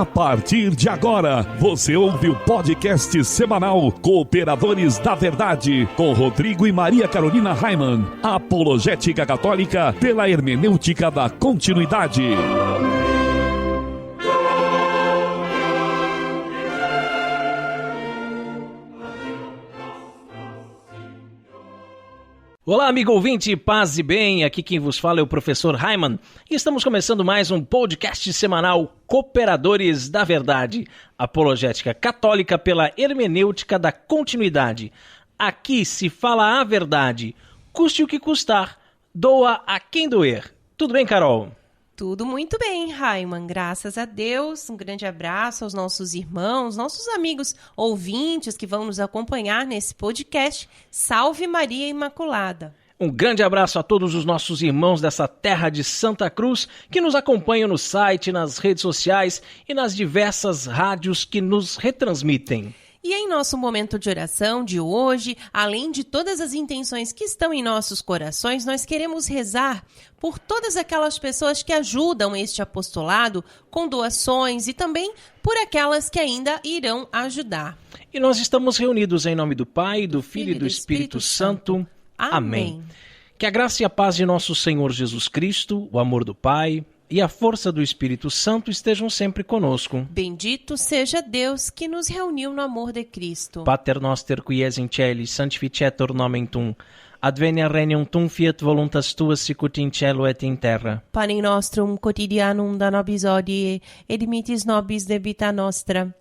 A partir de agora, você ouve o podcast semanal Cooperadores da Verdade, com Rodrigo e Maria Carolina Raimann, apologética católica pela hermenêutica da continuidade. Olá, amigo ouvinte, paz e bem, aqui quem vos fala é o professor Raimann e estamos começando mais um podcast semanal Cooperadores da Verdade, apologética católica pela hermenêutica da continuidade. Aqui se fala a verdade, custe o que custar, doa a quem doer. Tudo bem, Carol? Tudo muito bem, Raimann, graças a Deus. Um grande abraço aos nossos irmãos, nossos amigos ouvintes que vão nos acompanhar nesse podcast. Salve Maria Imaculada! Um grande abraço a todos os nossos irmãos dessa terra de Santa Cruz que nos acompanham no site, nas redes sociais e nas diversas rádios que nos retransmitem. E em nosso momento de oração de hoje, além de todas as intenções que estão em nossos corações, nós queremos rezar por todas aquelas pessoas que ajudam este apostolado com doações e também por aquelas que ainda irão ajudar. E nós estamos reunidos em nome do Pai, do Filho e do Espírito Santo. Amém. Que a graça e a paz de nosso Senhor Jesus Cristo, o amor do Pai e a força do Espírito Santo estejam sempre conosco. Bendito seja Deus que nos reuniu no amor de Cristo. Pater noster qui es in celis, sanctificetur nomen tuum. Advenia regnum tuum, fiat voluntas tua sicut in cielo et in terra. Panem nostrum quotidianum da nobis hodie, et dimittis nobis debita nostra,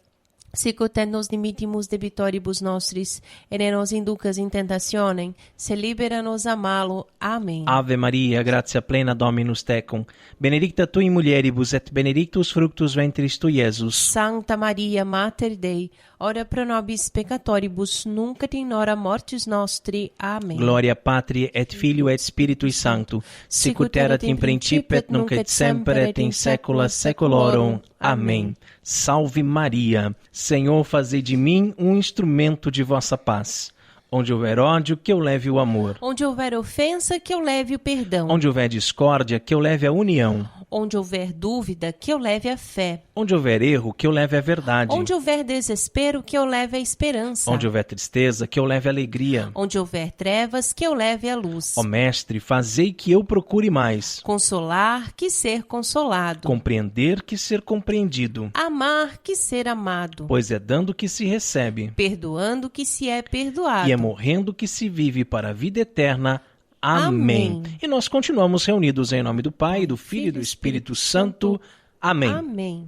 sicut et nos dimittimus debitoribus nostris, et ne nos inducas in tentationem, se libera nos a malo. Amém. Ave Maria, gratia plena Dominus tecum, benedicta tui in mulieribus et benedictus fructus ventris tui, Iesus. Sancta Maria, Mater Dei, ora pro nobis peccatoribus, nunc et in hora mortis nostri. Amém. Gloria Patri et Filio et Spiritui Sancto, sicut erat in principio et nunc et semper et in saecula saeculorum. Amém. Salve Maria. Senhor, fazei de mim um instrumento de vossa paz. Onde houver ódio, que eu leve o amor. Onde houver ofensa, que eu leve o perdão. Onde houver discórdia, que eu leve a união. Onde houver dúvida, que eu leve a fé. Onde houver erro, que eu leve a verdade. Onde houver desespero, que eu leve a esperança. Onde houver tristeza, que eu leve a alegria. Onde houver trevas, que eu leve a luz. Ó Mestre, fazei que eu procure mais. Consolar, que ser consolado. Compreender, que ser compreendido. Amar, que ser amado. Pois é dando que se recebe. Perdoando, que se é perdoado. E é morrendo que se vive para a vida eterna. Amém. E nós continuamos reunidos em nome do Pai, do Filho e do Espírito Santo. Amém. Amém.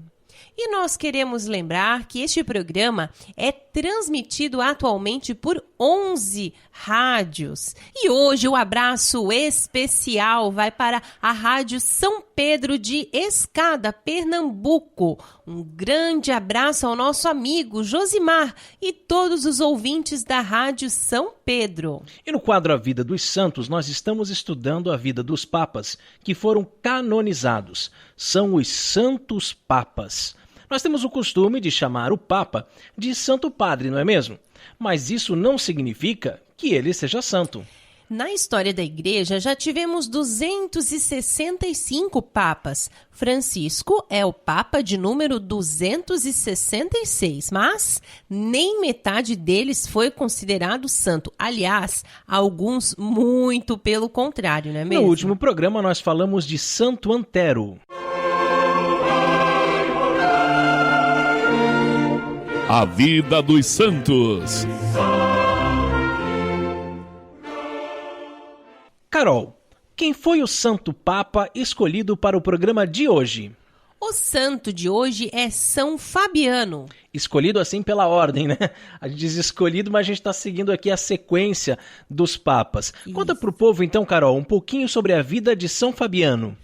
E nós queremos lembrar que este programa é transmitido atualmente por 11 rádios. E hoje o abraço especial vai para a Rádio São Pedro de Escada, Pernambuco. Um grande abraço ao nosso amigo Josimar e todos os ouvintes da Rádio São Pedro. E no quadro A Vida dos Santos, nós estamos estudando a vida dos papas que foram canonizados. São os Santos Papas. Nós temos o costume de chamar o Papa de Santo Padre, não é mesmo? Mas isso não significa que ele seja santo. Na história da Igreja, já tivemos 265 papas. Francisco é o papa de número 266, mas nem metade deles foi considerado santo. Aliás, alguns muito pelo contrário, não é mesmo? No último programa, nós falamos de Santo Antero. A vida dos santos. Carol, quem foi o Santo Papa escolhido para o programa de hoje? O santo de hoje é São Fabiano. Escolhido assim pela ordem, né? A gente diz escolhido, mas a gente está seguindo aqui a sequência dos papas. Isso. Conta para o povo então, Carol, um pouquinho sobre a vida de São Fabiano.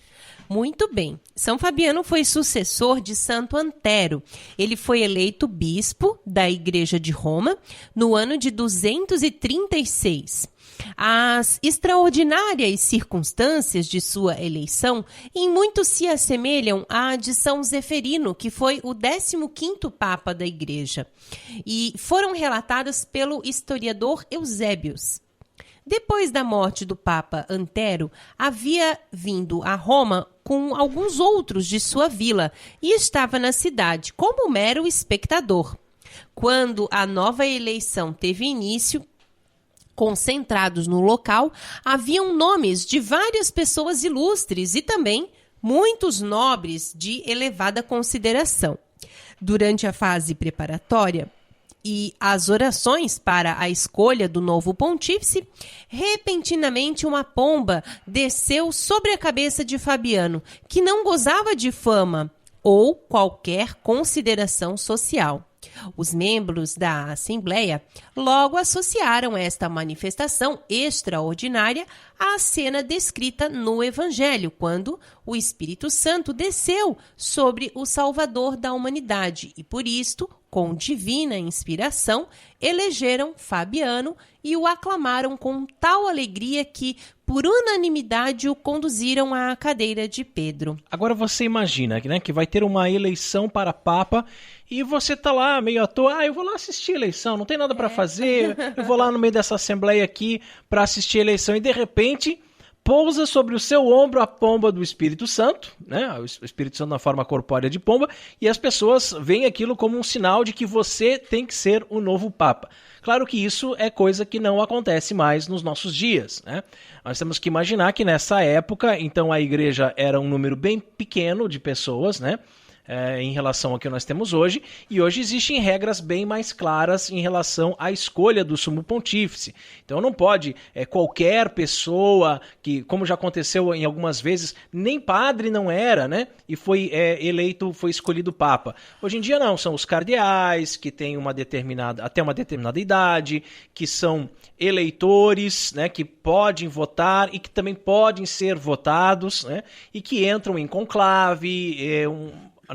Muito bem. São Fabiano foi sucessor de Santo Antero. Ele foi eleito bispo da Igreja de Roma no ano de 236. As extraordinárias circunstâncias de sua eleição em muito se assemelham à de São Zeferino, que foi o 15º Papa da Igreja, e foram relatadas pelo historiador Eusébios. Depois da morte do Papa Antero, havia vindo a Roma com alguns outros de sua vila e estava na cidade como mero espectador. Quando a nova eleição teve início, concentrados no local, haviam nomes de várias pessoas ilustres e também muitos nobres de elevada consideração. Durante a fase preparatória e as orações para a escolha do novo pontífice, repentinamente uma pomba desceu sobre a cabeça de Fabiano, que não gozava de fama ou qualquer consideração social. Os membros da Assembleia logo associaram esta manifestação extraordinária à cena descrita no Evangelho, quando o Espírito Santo desceu sobre o Salvador da humanidade e, por isto, com divina inspiração, elegeram Fabiano e o aclamaram com tal alegria que, por unanimidade, o conduziram à cadeira de Pedro. Agora você imagina, né, que vai ter uma eleição para Papa e você tá lá meio à toa, eu vou lá assistir a eleição, não tem nada para fazer, eu vou lá no meio dessa assembleia aqui para assistir a eleição e de repente pousa sobre o seu ombro a pomba do Espírito Santo, né? O Espírito Santo na forma corpórea de pomba, e as pessoas veem aquilo como um sinal de que você tem que ser o novo Papa. Claro que isso é coisa que não acontece mais nos nossos dias, né? Nós temos que imaginar que nessa época, então a igreja era um número bem pequeno de pessoas, né? Em relação ao que nós temos hoje, e hoje existem regras bem mais claras em relação à escolha do sumo pontífice. Então não pode qualquer pessoa que, como já aconteceu em algumas vezes, nem padre não era, né? E foi eleito, foi escolhido papa. Hoje em dia não, são os cardeais que têm até uma determinada idade, que são eleitores, né? Que podem votar e que também podem ser votados, né? E que entram em conclave,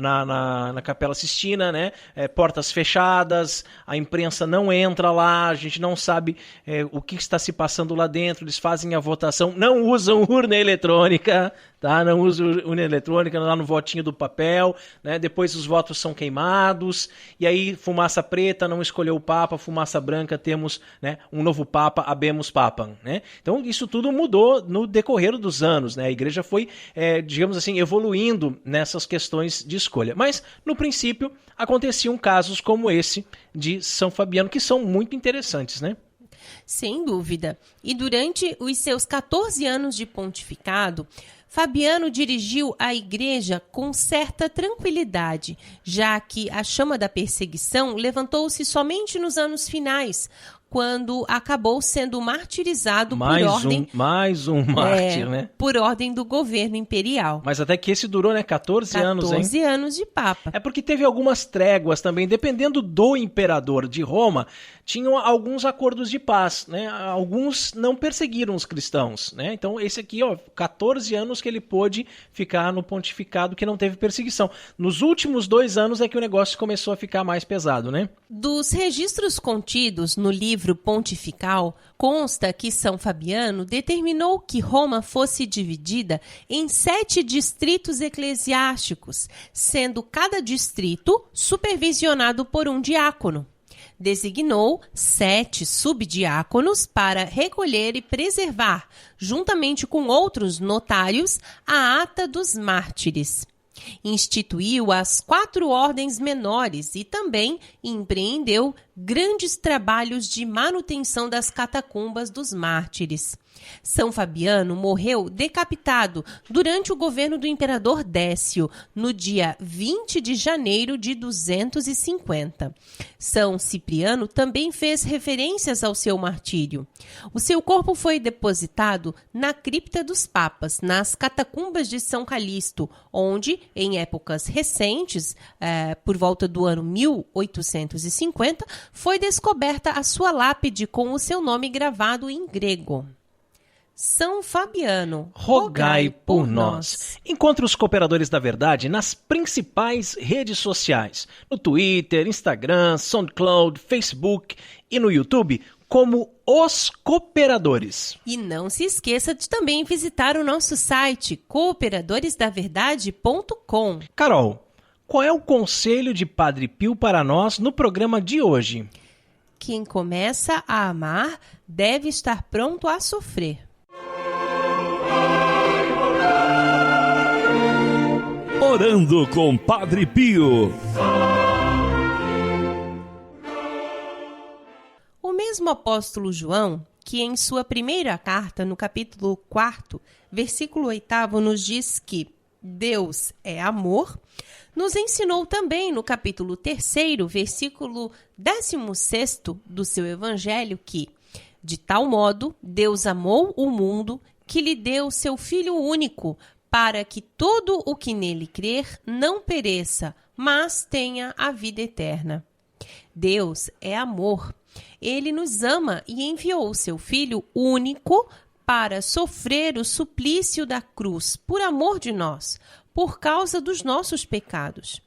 na Capela Sistina, né? Portas fechadas, a imprensa não entra lá, a gente não sabe o que está se passando lá dentro, eles fazem a votação, não usam urna eletrônica, tá? Não usam urna eletrônica lá no votinho do papel, né? Depois os votos são queimados, e aí fumaça preta, não escolheu o Papa, fumaça branca, temos, né, um novo Papa, habemus Papam, né? Então isso tudo mudou no decorrer dos anos, né? A igreja foi, digamos assim, evoluindo nessas questões de escolha. Mas, no princípio, aconteciam casos como esse de São Fabiano, que são muito interessantes, né? Sem dúvida. E durante os seus 14 anos de pontificado, Fabiano dirigiu a igreja com certa tranquilidade, já que a chama da perseguição levantou-se somente nos anos finais, quando acabou sendo martirizado mais um mártir, né? Por ordem do governo imperial. Mas até que esse durou, né? 14 anos, hein? 14 anos de papa. É porque teve algumas tréguas também, dependendo do imperador de Roma, tinham alguns acordos de paz, né? Alguns não perseguiram os cristãos, né? Então esse aqui, 14 anos que ele pôde ficar no pontificado, que não teve perseguição. Nos últimos 2 anos é que o negócio começou a ficar mais pesado, né? Dos registros contidos no livro pontifical, consta que São Fabiano determinou que Roma fosse dividida em 7 distritos eclesiásticos, sendo cada distrito supervisionado por um diácono. Designou 7 subdiáconos para recolher e preservar, juntamente com outros notários, a ata dos mártires. Instituiu as 4 ordens menores e também empreendeu grandes trabalhos de manutenção das catacumbas dos mártires. São Fabiano morreu decapitado durante o governo do imperador Décio, no dia 20 de janeiro de 250. São Cipriano também fez referências ao seu martírio. O seu corpo foi depositado na cripta dos papas, nas catacumbas de São Calixto, onde, em épocas recentes, por volta do ano 1850, foi descoberta a sua lápide com o seu nome gravado em grego. São Fabiano, rogai por nós. Encontre os Cooperadores da Verdade nas principais redes sociais, no Twitter, Instagram, SoundCloud, Facebook e no YouTube, como Os Cooperadores. E não se esqueça de também visitar o nosso site, cooperadoresdaverdade.com. Carol, qual é o conselho de Padre Pio para nós no programa de hoje? Quem começa a amar deve estar pronto a sofrer. Orando com Padre Pio. O mesmo apóstolo João, que em sua primeira carta, no capítulo 4, versículo 8, nos diz que Deus é amor, nos ensinou também no capítulo 3, versículo 16 do seu evangelho que, de tal modo, Deus amou o mundo que lhe deu seu Filho único, para que todo o que nele crer não pereça, mas tenha a vida eterna. Deus é amor. Ele nos ama e enviou o seu Filho único para sofrer o suplício da cruz por amor de nós, por causa dos nossos pecados.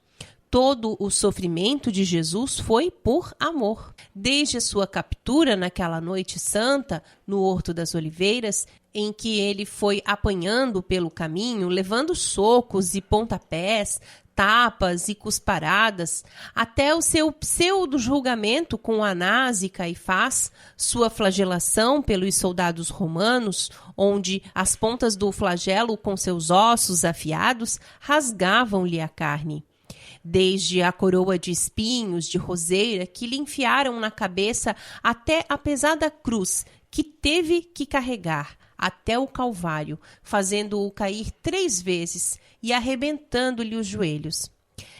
Todo o sofrimento de Jesus foi por amor. Desde a sua captura naquela noite santa, no Horto das Oliveiras, em que ele foi apanhando pelo caminho, levando socos e pontapés, tapas e cusparadas, até o seu pseudo-julgamento com Anás e Caifás, sua flagelação pelos soldados romanos, onde as pontas do flagelo com seus ossos afiados rasgavam-lhe a carne. Desde a coroa de espinhos de roseira que lhe enfiaram na cabeça até a pesada cruz que teve que carregar até o Calvário, fazendo-o cair 3 vezes e arrebentando-lhe os joelhos.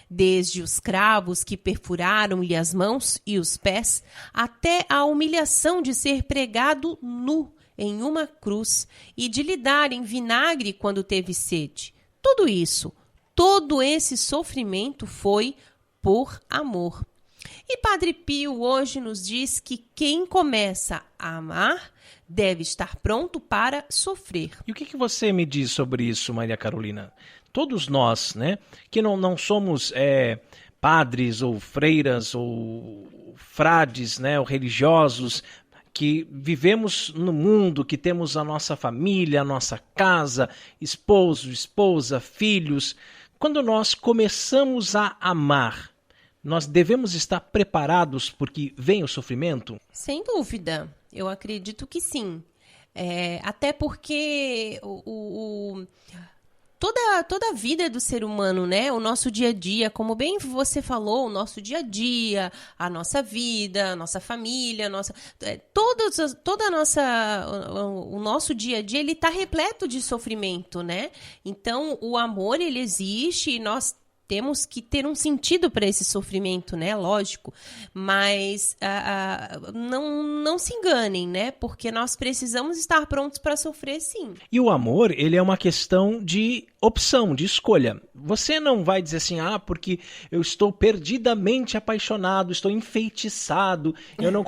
Desde os cravos que perfuraram-lhe as mãos e os pés, até a humilhação de ser pregado nu em uma cruz e de lhe darem vinagre quando teve sede. Tudo isso, todo esse sofrimento foi por amor. E Padre Pio hoje nos diz que quem começa a amar deve estar pronto para sofrer. E o que você me diz sobre isso, Maria Carolina? Todos nós, né, que não somos padres ou freiras ou frades, né, ou religiosos, que vivemos no mundo, que temos a nossa família, a nossa casa, esposo, esposa, filhos. Quando nós começamos a amar, nós devemos estar preparados porque vem o sofrimento? Sem dúvida, eu acredito que sim. Até porque toda a vida do ser humano, né? O nosso dia a dia, como bem você falou, o nosso dia a dia, a nossa vida, a nossa família, o nosso dia a dia, ele está repleto de sofrimento, né? Então, o amor, ele existe e nós temos que ter um sentido para esse sofrimento, né? Lógico. Mas não se enganem, né? Porque nós precisamos estar prontos para sofrer, sim. E o amor, ele é uma questão de opção, de escolha. Você não vai dizer assim, porque eu estou perdidamente apaixonado, estou enfeitiçado, eu não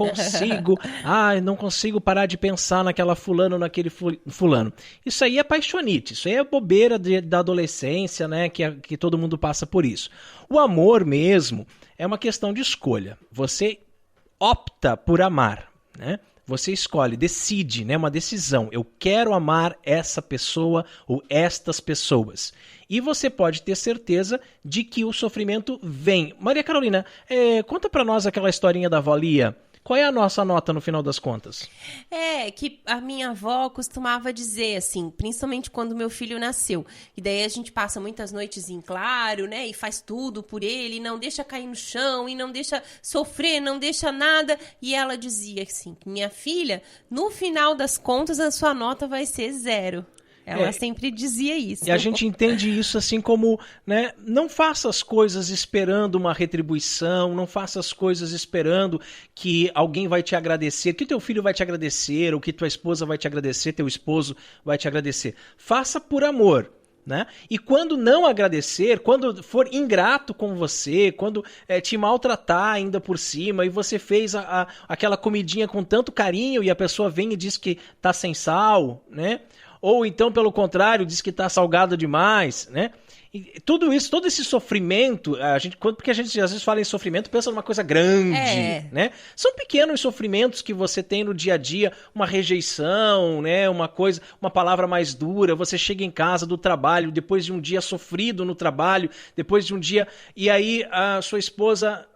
consigo parar de pensar naquela fulano, naquele fulano. Isso aí é paixonite, isso aí é bobeira da adolescência, né? Que todo mundo passa por isso. O amor mesmo é uma questão de escolha. Você opta por amar, né? Você escolhe, decide, né? Uma decisão. Eu quero amar essa pessoa ou estas pessoas. E você pode ter certeza de que o sofrimento vem. Maria Carolina, conta pra nós aquela historinha da avó Lia. Qual é a nossa nota no final das contas? Que a minha avó costumava dizer, assim, principalmente quando meu filho nasceu. E daí a gente passa muitas noites em claro, né? E faz tudo por ele, não deixa cair no chão, e não deixa sofrer, não deixa nada. E ela dizia assim, minha filha, no final das contas a sua nota vai ser 0. Ela sempre dizia isso. E a gente entende isso assim como, né, não faça as coisas esperando uma retribuição, não faça as coisas esperando que alguém vai te agradecer, que teu filho vai te agradecer, ou que tua esposa vai te agradecer, teu esposo vai te agradecer. Faça por amor. Né? E quando não agradecer, quando for ingrato com você, quando te maltratar ainda por cima e você fez aquela comidinha com tanto carinho e a pessoa vem e diz que tá sem sal, né? Ou então, pelo contrário, diz que está salgado demais, né? E tudo isso, todo esse sofrimento, porque a gente às vezes fala em sofrimento, pensa numa coisa grande, né? São pequenos sofrimentos que você tem no dia a dia, uma rejeição, né? Uma palavra mais dura, você chega em casa do trabalho, depois de um dia sofrido no trabalho, depois de um dia, e aí a sua esposa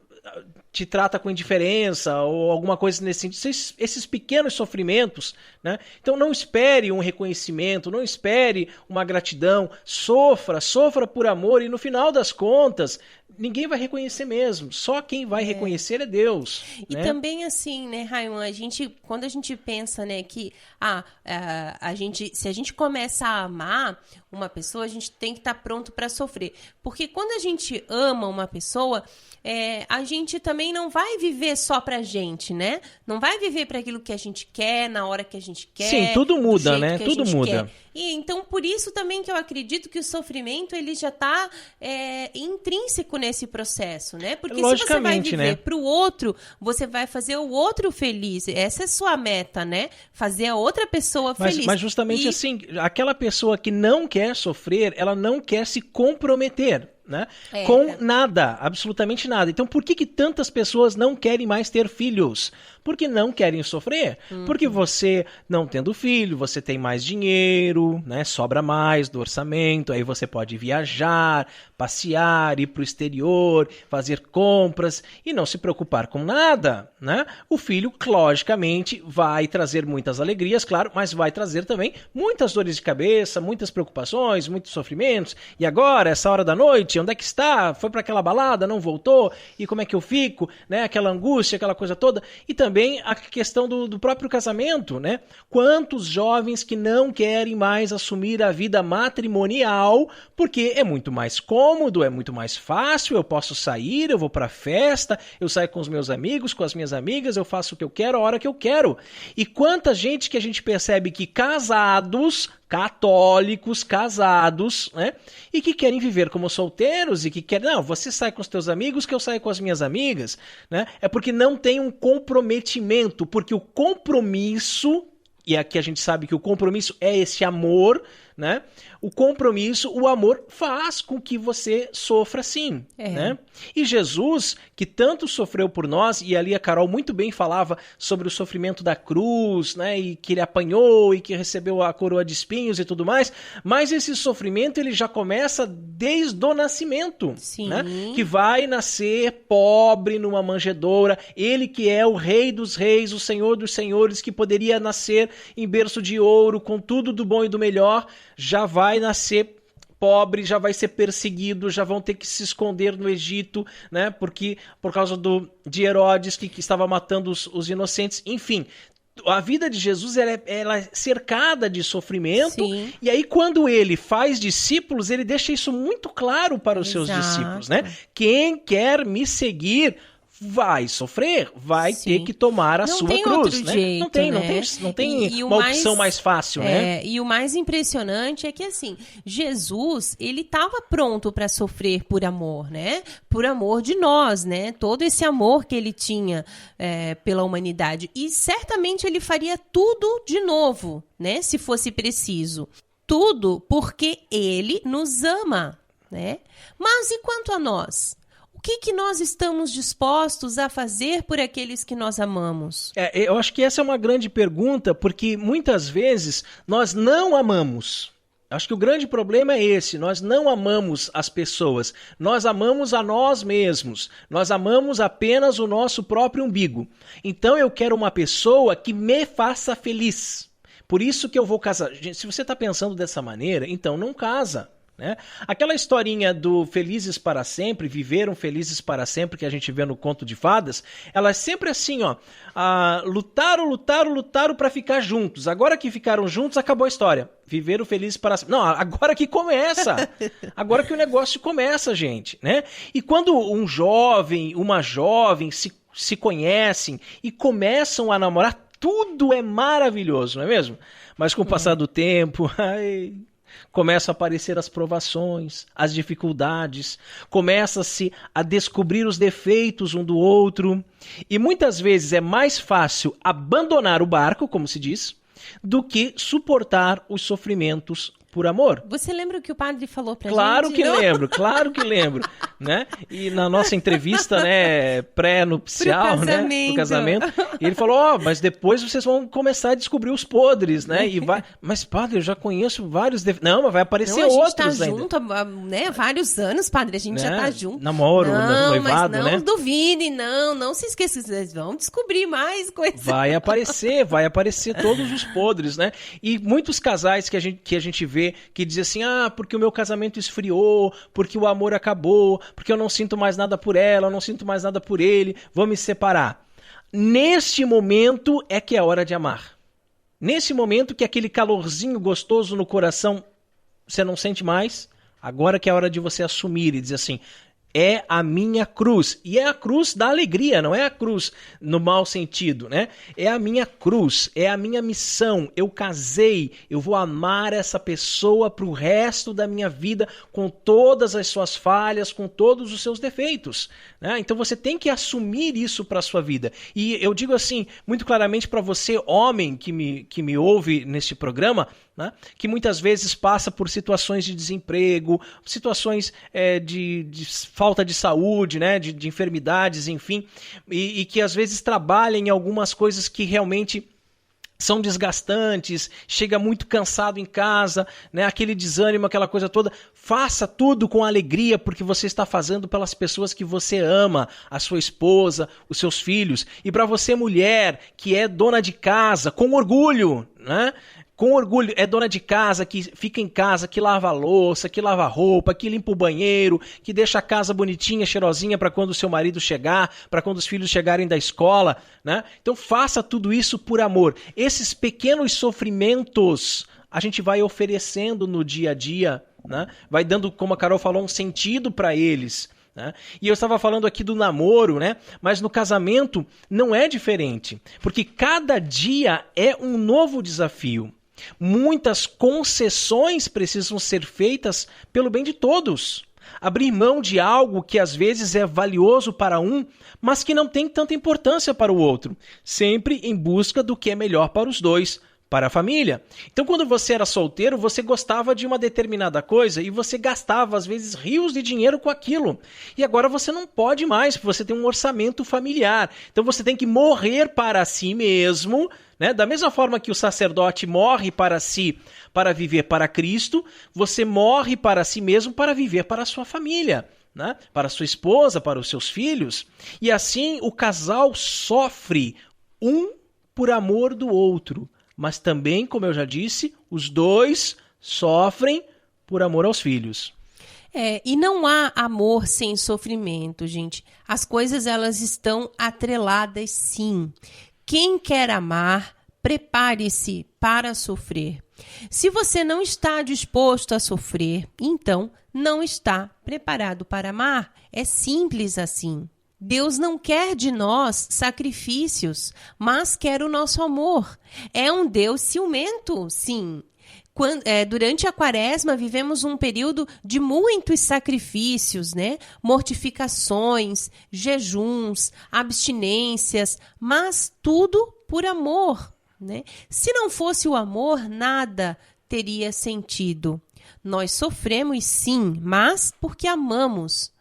te trata com indiferença ou alguma coisa nesse sentido. Esses pequenos sofrimentos, né? Então não espere um reconhecimento, não espere uma gratidão, sofra por amor e no final das contas ninguém vai reconhecer mesmo, só quem vai reconhecer é Deus. E né? também assim, né, Raimon, quando a gente pensa, né, que se a gente começa a amar uma pessoa, a gente tem que estar pronto para sofrer. Porque quando a gente ama uma pessoa, a gente também não vai viver só pra gente, né? Não vai viver para aquilo que a gente quer, na hora que a gente quer. Sim, tudo muda, né? Tudo muda. Quer. E então, por isso também que eu acredito que o sofrimento, ele já está intrínseco nesse processo, né? Porque se você vai viver para o outro, você vai fazer o outro feliz. Essa é a sua meta, né? Fazer a outra pessoa feliz. Mas justamente assim, aquela pessoa que não quer sofrer, ela não quer se comprometer. Né? Com nada, absolutamente nada. Então por que tantas pessoas não querem mais ter filhos? Porque não querem sofrer. Porque você, não tendo filho, você tem mais dinheiro, né? Sobra mais do orçamento, aí você pode viajar, passear, ir para o exterior, fazer compras e não se preocupar com nada, né? O filho, logicamente, vai trazer muitas alegrias, claro, mas vai trazer também muitas dores de cabeça, muitas preocupações, muitos sofrimentos. E agora, essa hora da noite, onde é que está? Foi para aquela balada, não voltou? E como é que eu fico? Né? Aquela angústia, aquela coisa toda. E também a questão do próprio casamento, né? Quantos jovens que não querem mais assumir a vida matrimonial porque é muito mais cômodo, é muito mais fácil, eu posso sair, eu vou para festa, eu saio com os meus amigos, com as minhas amigas, eu faço o que eu quero, a hora que eu quero. E quanta gente que a gente percebe que casados, católicos, casados, né? E que querem viver como solteiros e que querem, não, você sai com os teus amigos que eu saio com as minhas amigas, né? É porque não tem um comprometimento, porque o compromisso, e aqui a gente sabe que o compromisso é esse amor, né? O compromisso, o amor faz com que você sofra sim, né? E Jesus, que tanto sofreu por nós, e ali a Carol muito bem falava sobre o sofrimento da cruz, né? E que ele apanhou e que recebeu a coroa de espinhos e tudo mais, mas esse sofrimento ele já começa desde o nascimento, né? Que vai nascer pobre numa manjedoura, ele que é o rei dos reis, o senhor dos senhores, que poderia nascer em berço de ouro, com tudo do bom e do melhor, já vai nascer pobre, já vai ser perseguido, já vão ter que se esconder no Egito, né? Porque por causa de Herodes que estava matando os inocentes, enfim. A vida de Jesus ela é cercada de sofrimento. Sim. E aí quando ele faz discípulos, ele deixa isso muito claro para os seus discípulos, né? Quem quer me seguir vai sofrer, vai ter que tomar a sua cruz, né? Jeito, não tem uma opção mais fácil, né? E o mais impressionante é que, assim, Jesus, ele estava pronto para sofrer por amor, né? Por amor de nós, né? Todo esse amor que ele tinha pela humanidade. E certamente ele faria tudo de novo, né? Se fosse preciso. Tudo porque ele nos ama, né? Mas e quanto a nós? O que nós estamos dispostos a fazer por aqueles que nós amamos? Eu acho que essa é uma grande pergunta, porque muitas vezes nós não amamos. Acho que o grande problema é esse, nós não amamos as pessoas, nós amamos a nós mesmos, nós amamos apenas o nosso próprio umbigo. Então eu quero uma pessoa que me faça feliz. Por isso que eu vou casar. Gente, se você está pensando dessa maneira, então não casa. Né? Aquela historinha do felizes para sempre, viveram felizes para sempre, que a gente vê no conto de fadas, ela é sempre assim, ó, lutaram para ficar juntos, agora que ficaram juntos, acabou a história, viveram felizes para sempre. Não, agora que começa, agora que o negócio começa, gente, né? E quando um jovem, uma jovem se conhecem e começam a namorar, tudo é maravilhoso, não é mesmo? Mas com o passar do tempo, começam a aparecer as provações, as dificuldades, começa-se a descobrir os defeitos um do outro. E muitas vezes é mais fácil abandonar o barco, como se diz, do que suportar os sofrimentos por amor. Você lembra o que o padre falou pra gente? Claro que lembro. né? E na nossa entrevista, né, pré-nupcial, né, pro casamento, e ele falou, mas depois vocês vão começar a descobrir os podres, né? E vai, mas padre, eu já conheço vários, não, mas vai aparecer outros ainda. A gente tá junto, né, vários anos, padre, a gente já tá junto. Namoro, noivado, mas né? Não duvide, não se esqueça, vocês vão descobrir mais coisas. Vai aparecer todos os podres, né? E muitos casais que a gente vê que dizem assim, porque o meu casamento esfriou, porque o amor acabou, porque eu não sinto mais nada por ela, eu não sinto mais nada por ele, vou me separar. Neste momento é que é hora de amar. Nesse momento que aquele calorzinho gostoso no coração você não sente mais, agora que é hora de você assumir e dizer assim, é a minha cruz. E é a cruz da alegria, não é a cruz no mau sentido, né? É a minha cruz, é a minha missão. Eu casei, eu vou amar essa pessoa pro resto da minha vida com todas as suas falhas, com todos os seus defeitos, né? Então você tem que assumir isso para a sua vida. E eu digo assim, muito claramente para você, homem que me ouve neste programa, né, que muitas vezes passa por situações de desemprego, situações de falta de saúde, né, de enfermidades, enfim, e que às vezes trabalha em algumas coisas que realmente são desgastantes, chega muito cansado em casa, né, aquele desânimo, aquela coisa toda. Faça tudo com alegria, porque você está fazendo pelas pessoas que você ama, a sua esposa, os seus filhos. E para você, mulher, que é dona de casa, com orgulho, né? Com orgulho, é dona de casa, que fica em casa, que lava a louça, que lava a roupa, que limpa o banheiro, que deixa a casa bonitinha, cheirosinha para quando o seu marido chegar, para quando os filhos chegarem da escola, né? Então faça tudo isso por amor. Esses pequenos sofrimentos a gente vai oferecendo no dia a dia, né? Vai dando, como a Carol falou, um sentido para eles, né? E eu estava falando aqui do namoro, né? Mas no casamento não é diferente, porque cada dia é um novo desafio. Muitas concessões precisam ser feitas pelo bem de todos. Abrir mão de algo que às vezes é valioso para um, mas que não tem tanta importância para o outro. Sempre em busca do que é melhor para os dois, para a família. Então, quando você era solteiro, você gostava de uma determinada coisa e você gastava, às vezes, rios de dinheiro com aquilo. E agora você não pode mais, porque você tem um orçamento familiar. Então, você tem que morrer para si mesmo, né? Da mesma forma que o sacerdote morre para si, para viver para Cristo, você morre para si mesmo para viver para a sua família, né? Para a sua esposa, para os seus filhos. E assim, o casal sofre um por amor do outro. Mas também, como eu já disse, os dois sofrem por amor aos filhos. E não há amor sem sofrimento, gente. As coisas, elas estão atreladas, sim. Quem quer amar, prepare-se para sofrer. Se você não está disposto a sofrer, então não está preparado para amar. É simples assim. Deus não quer de nós sacrifícios, mas quer o nosso amor. É um Deus ciumento, sim. Durante a Quaresma, vivemos um período de muitos sacrifícios, né? Mortificações, jejuns, abstinências, mas tudo por amor, né? Se não fosse o amor, nada teria sentido. Nós sofremos, sim, mas porque amamos.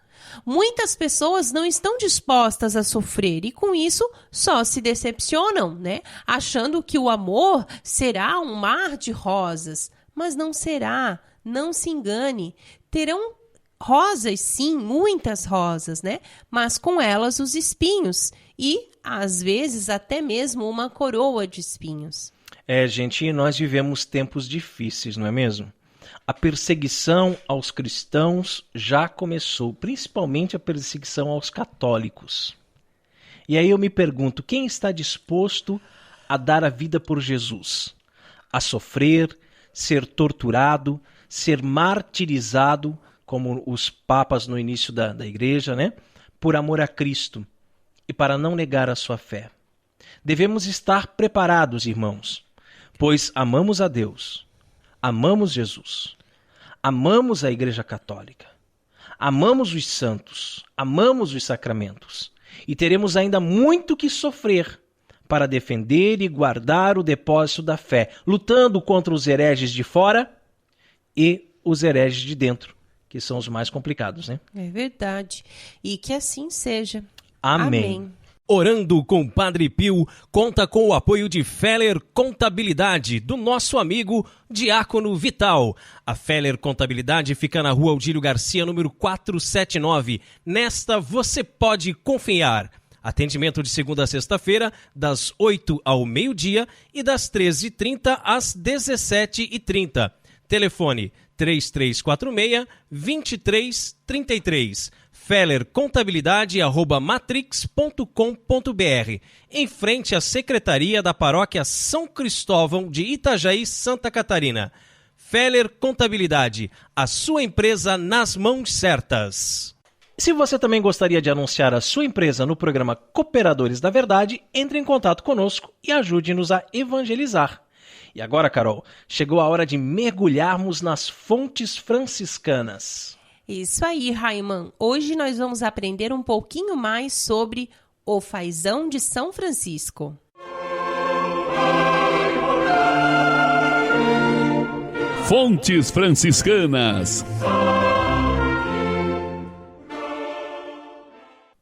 Muitas pessoas não estão dispostas a sofrer e, com isso, só se decepcionam, né? Achando que o amor será um mar de rosas. Mas não será, não se engane. Terão rosas, sim, muitas rosas, né? Mas com elas os espinhos e, às vezes, até mesmo uma coroa de espinhos. Gente, nós vivemos tempos difíceis, não é mesmo? A perseguição aos cristãos já começou, principalmente a perseguição aos católicos. E aí eu me pergunto, quem está disposto a dar a vida por Jesus? A sofrer, ser torturado, ser martirizado, como os papas no início da igreja, né? Por amor a Cristo e para não negar a sua fé. Devemos estar preparados, irmãos, pois amamos a Deus. Amamos Jesus, amamos a Igreja Católica, amamos os santos, amamos os sacramentos e teremos ainda muito que sofrer para defender e guardar o depósito da fé, lutando contra os hereges de fora e os hereges de dentro, que que são os mais complicados, né? É verdade. E que assim seja. Amém. Orando com Padre Pio conta com o apoio de Feller Contabilidade, do nosso amigo Diácono Vital. A Feller Contabilidade fica na Rua Aldílio Garcia, número 479. Nesta você pode confiar. Atendimento de segunda a sexta-feira, das 8 ao meio-dia e das 13h30 às 17h30. Telefone 3346-2333. fellercontabilidade@matrix.com.br, em frente à Secretaria da Paróquia São Cristóvão de Itajaí, Santa Catarina. Feller Contabilidade, a sua empresa nas mãos certas. Se você também gostaria de anunciar a sua empresa no programa Cooperadores da Verdade, entre em contato conosco e ajude-nos a evangelizar. E agora, Carol, chegou a hora de mergulharmos nas fontes franciscanas. Isso aí, Raiman. Hoje nós vamos aprender um pouquinho mais sobre o Fazão de São Francisco. Fontes franciscanas.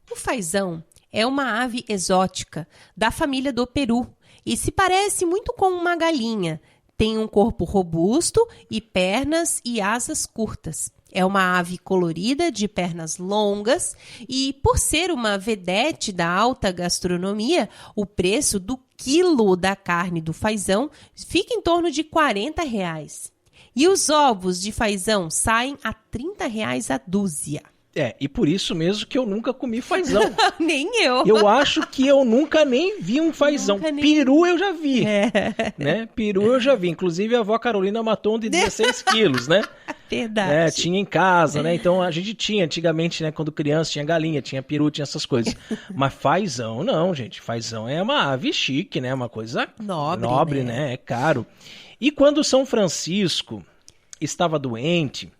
O fazão é uma ave exótica da família do peru e se parece muito com uma galinha. Tem um corpo robusto e pernas e asas curtas. É uma ave colorida de pernas longas e, por ser uma vedete da alta gastronomia, o preço do quilo da carne do fazão fica em torno de R$40. E os ovos de fazão saem a R$30 a dúzia. E por isso mesmo que eu nunca comi fazão. Nem eu. Eu acho que eu nunca nem vi um fazão. Peru eu já vi. Né? Peru eu já vi. Inclusive a avó Carolina matou um de 16 quilos, né? Verdade. Tinha em casa, né? Então a gente tinha antigamente, né? Quando criança tinha galinha, tinha peru, tinha essas coisas. Mas fazão não, gente. Fazão é uma ave chique, né? Uma coisa nobre, né? É caro. E quando São Francisco estava doente,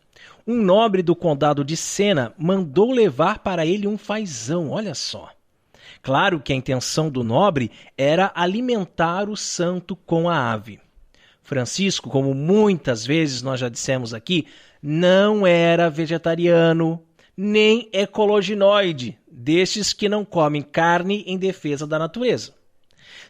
um nobre do condado de Sena mandou levar para ele um fazão, olha só. Claro que a intenção do nobre era alimentar o santo com a ave. Francisco, como muitas vezes nós já dissemos aqui, não era vegetariano, nem ecologinoide, destes que não comem carne em defesa da natureza.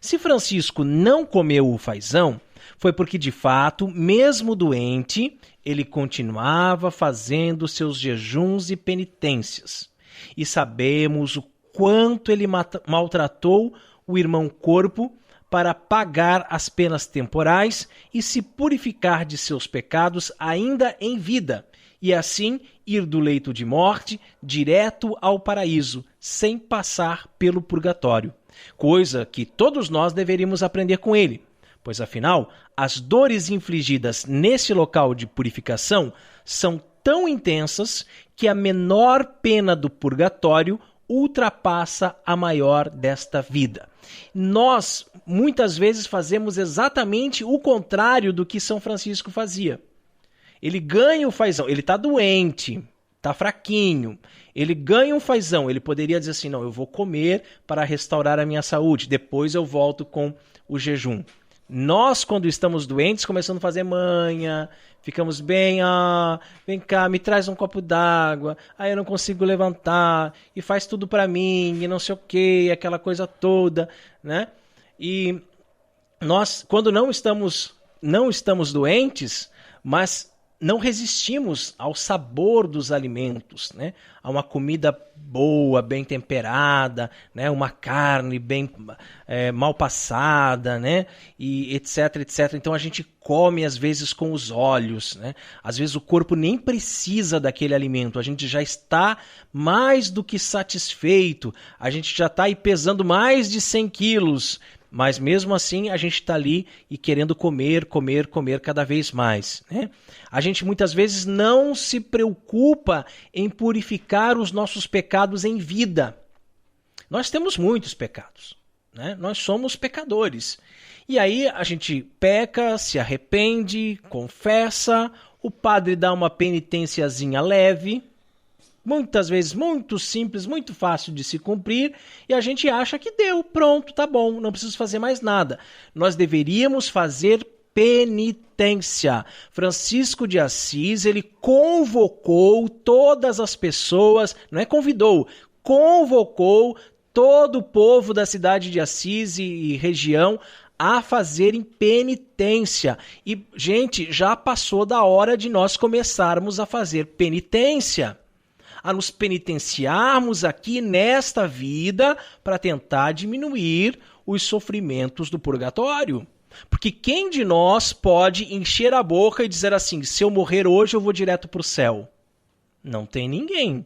Se Francisco não comeu o fazão, foi porque, de fato, mesmo doente, ele continuava fazendo seus jejuns e penitências. E sabemos o quanto ele maltratou o irmão corpo para pagar as penas temporais e se purificar de seus pecados ainda em vida, e assim ir do leito de morte direto ao paraíso, sem passar pelo purgatório. Coisa que todos nós deveríamos aprender com ele. Pois, afinal, as dores infligidas nesse local de purificação são tão intensas que a menor pena do purgatório ultrapassa a maior desta vida. Nós, muitas vezes, fazemos exatamente o contrário do que São Francisco fazia. Ele ganha o fazão, ele está doente, está fraquinho, ele ganha um fazão, ele poderia dizer assim, não, eu vou comer para restaurar a minha saúde, depois eu volto com o jejum. Nós, quando estamos doentes, começamos a fazer manha, ficamos bem, vem cá, me traz um copo d'água, eu não consigo levantar, e faz tudo para mim, e não sei o que, aquela coisa toda, né? E nós, quando não estamos doentes, mas não resistimos ao sabor dos alimentos, né? A uma comida boa, bem temperada, né? Uma carne bem mal passada, né? E etc, etc. Então a gente come às vezes com os olhos, né? Às vezes o corpo nem precisa daquele alimento, a gente já está mais do que satisfeito, a gente já está aí pesando mais de 100 quilos, mas mesmo assim a gente está ali e querendo comer cada vez mais, né? A gente muitas vezes não se preocupa em purificar os nossos pecados em vida. Nós temos muitos pecados, né? Nós somos pecadores. E aí a gente peca, se arrepende, confessa, o padre dá uma penitenciazinha leve, muitas vezes muito simples, muito fácil de se cumprir, e a gente acha que deu, pronto, tá bom, não preciso fazer mais nada. Nós deveríamos fazer penitência. Francisco de Assis, ele convocou todas as pessoas, não é convidou, convocou todo o povo da cidade de Assis e região a fazerem penitência. E, gente, já passou da hora de nós começarmos a fazer penitência, a nos penitenciarmos aqui nesta vida para tentar diminuir os sofrimentos do purgatório. Porque quem de nós pode encher a boca e dizer assim, se eu morrer hoje eu vou direto para o céu? Não tem ninguém.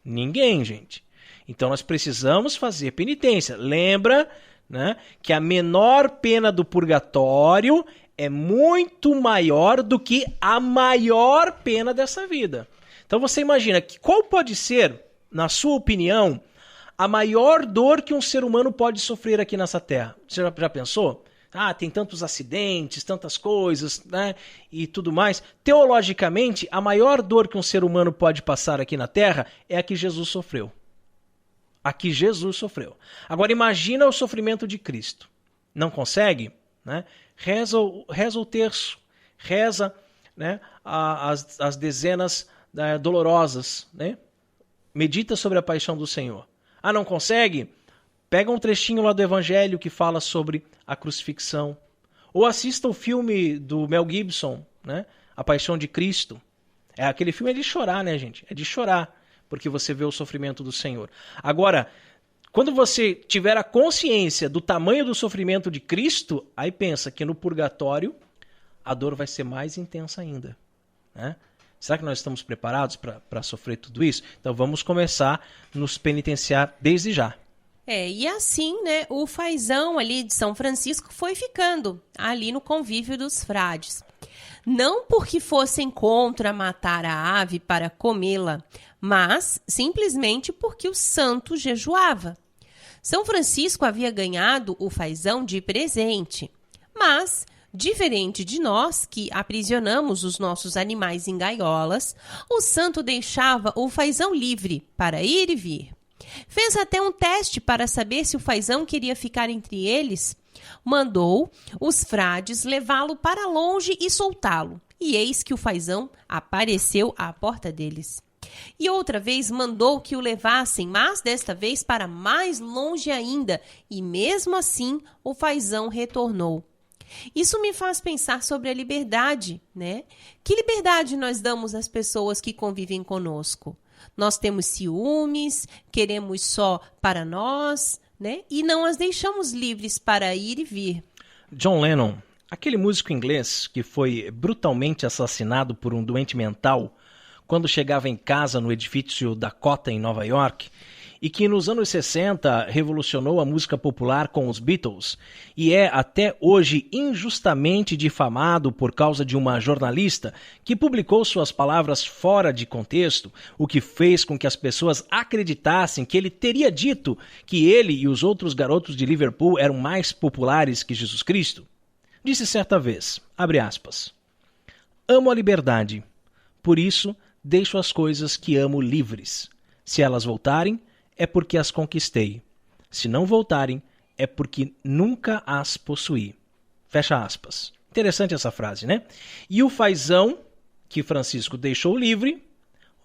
Ninguém, gente. Então nós precisamos fazer penitência. Lembra, né, que a menor pena do purgatório é muito maior do que a maior pena dessa vida. Então você imagina, que qual pode ser, na sua opinião, a maior dor que um ser humano pode sofrer aqui nessa terra? Você já pensou? Tem tantos acidentes, tantas coisas, né, e tudo mais. Teologicamente, a maior dor que um ser humano pode passar aqui na terra é a que Jesus sofreu. A que Jesus sofreu. Agora imagina o sofrimento de Cristo. Não consegue? Né? Reza o terço, reza, né, as dezenas dolorosas, né? Medita sobre a paixão do Senhor. Não consegue? Pega um trechinho lá do Evangelho que fala sobre a crucifixão. Ou assista o filme do Mel Gibson, né? A Paixão de Cristo. Aquele filme é de chorar, né, gente? É de chorar, porque você vê o sofrimento do Senhor. Agora, quando você tiver a consciência do tamanho do sofrimento de Cristo, aí pensa que no purgatório a dor vai ser mais intensa ainda, né? Será que nós estamos preparados para sofrer tudo isso? Então vamos começar a nos penitenciar desde já. E assim, né, o fazão ali de São Francisco foi ficando ali no convívio dos frades. Não porque fossem contra matar a ave para comê-la, mas simplesmente porque o santo jejuava. São Francisco havia ganhado o fazão de presente, mas, diferente de nós, que aprisionamos os nossos animais em gaiolas, o santo deixava o fazão livre para ir e vir. Fez até um teste para saber se o fazão queria ficar entre eles. Mandou os frades levá-lo para longe e soltá-lo. E eis que o fazão apareceu à porta deles. E outra vez mandou que o levassem, mas desta vez para mais longe ainda. E mesmo assim o fazão retornou. Isso me faz pensar sobre a liberdade, né? Que liberdade nós damos às pessoas que convivem conosco? Nós temos ciúmes, queremos só para nós, né? E não as deixamos livres para ir e vir. John Lennon, aquele músico inglês que foi brutalmente assassinado por um doente mental quando chegava em casa no edifício Dakota, em Nova York, e que nos anos 60 revolucionou a música popular com os Beatles e é até hoje injustamente difamado por causa de uma jornalista que publicou suas palavras fora de contexto, o que fez com que as pessoas acreditassem que ele teria dito que ele e os outros garotos de Liverpool eram mais populares que Jesus Cristo. Disse certa vez, abre aspas, amo a liberdade, por isso deixo as coisas que amo livres. Se elas voltarem, é porque as conquistei. Se não voltarem, é porque nunca as possuí. Fecha aspas. Interessante essa frase, né? E o fazão, que Francisco deixou livre,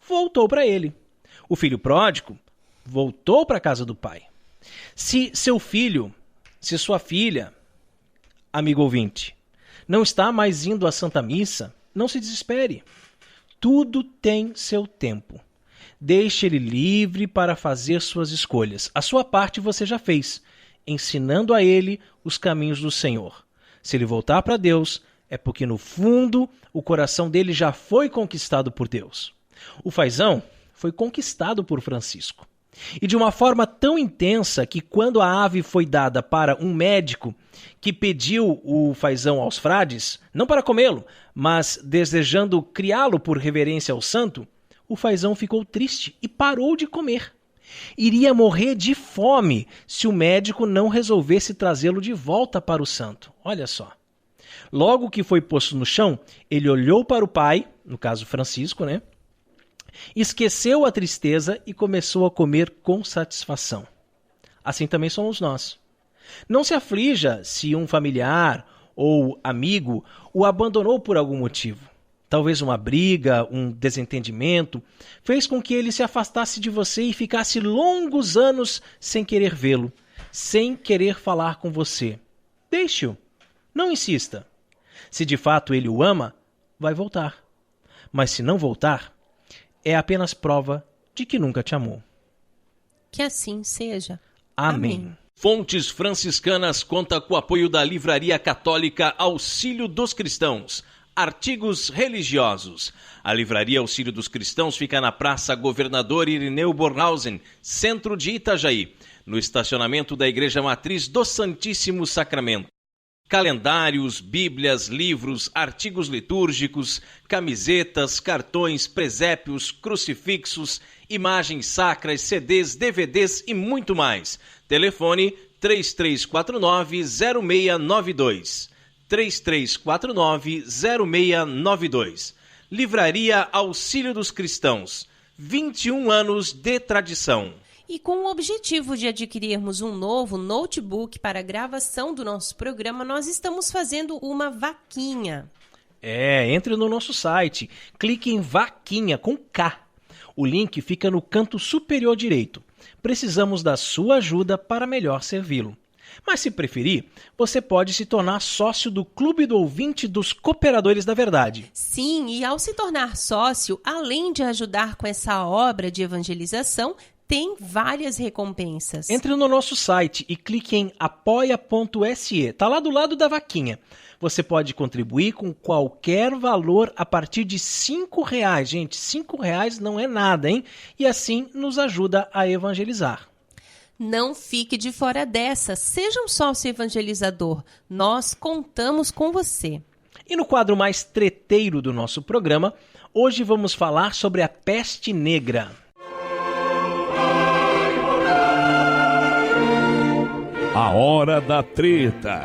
voltou para ele. O filho pródigo voltou para a casa do pai. Se seu filho, se sua filha, amigo ouvinte, não está mais indo à Santa Missa, não se desespere. Tudo tem seu tempo. Deixe ele livre para fazer suas escolhas. A sua parte você já fez, ensinando a ele os caminhos do Senhor. Se ele voltar para Deus, é porque no fundo o coração dele já foi conquistado por Deus. O fazão foi conquistado por Francisco. E de uma forma tão intensa que quando a ave foi dada para um médico que pediu o fazão aos frades, não para comê-lo, mas desejando criá-lo por reverência ao santo, o fazão ficou triste e parou de comer. Iria morrer de fome se o médico não resolvesse trazê-lo de volta para o santo. Olha só. Logo que foi posto no chão, ele olhou para o pai, no caso Francisco, né? Esqueceu a tristeza e começou a comer com satisfação. Assim também somos nós. Não se aflija se um familiar ou amigo o abandonou por algum motivo. Talvez uma briga, um desentendimento, fez com que ele se afastasse de você e ficasse longos anos sem querer vê-lo, sem querer falar com você. Deixe-o. Não insista. Se de fato ele o ama, vai voltar. Mas se não voltar, é apenas prova de que nunca te amou. Que assim seja. Amém. Fontes Franciscanas conta com o apoio da Livraria Católica Auxílio dos Cristãos. Artigos religiosos. A Livraria Auxílio dos Cristãos fica na Praça Governador Irineu Bornhausen, centro de Itajaí, no estacionamento da Igreja Matriz do Santíssimo Sacramento. Calendários, bíblias, livros, artigos litúrgicos, camisetas, cartões, presépios, crucifixos, imagens sacras, CDs, DVDs e muito mais. Telefone 3349-0692. 3349-0692. Livraria Auxílio dos Cristãos. 21 anos de tradição. E com o objetivo de adquirirmos um novo notebook para a gravação do nosso programa, nós estamos fazendo uma vaquinha. Entre no nosso site, clique em Vaquinha com K. O link fica no canto superior direito. Precisamos da sua ajuda para melhor servi-lo. Mas se preferir, você pode se tornar sócio do Clube do Ouvinte dos Cooperadores da Verdade. Sim, e ao se tornar sócio, além de ajudar com essa obra de evangelização, tem várias recompensas. Entre no nosso site e clique em apoia.se. Está lá do lado da vaquinha. Você pode contribuir com qualquer valor a partir de R$5. Gente, R$5 não é nada, hein? E assim nos ajuda a evangelizar. Não fique de fora dessa. Seja um sócio evangelizador. Nós contamos com você. E no quadro mais treteiro do nosso programa, hoje vamos falar sobre a peste negra. A hora da treta.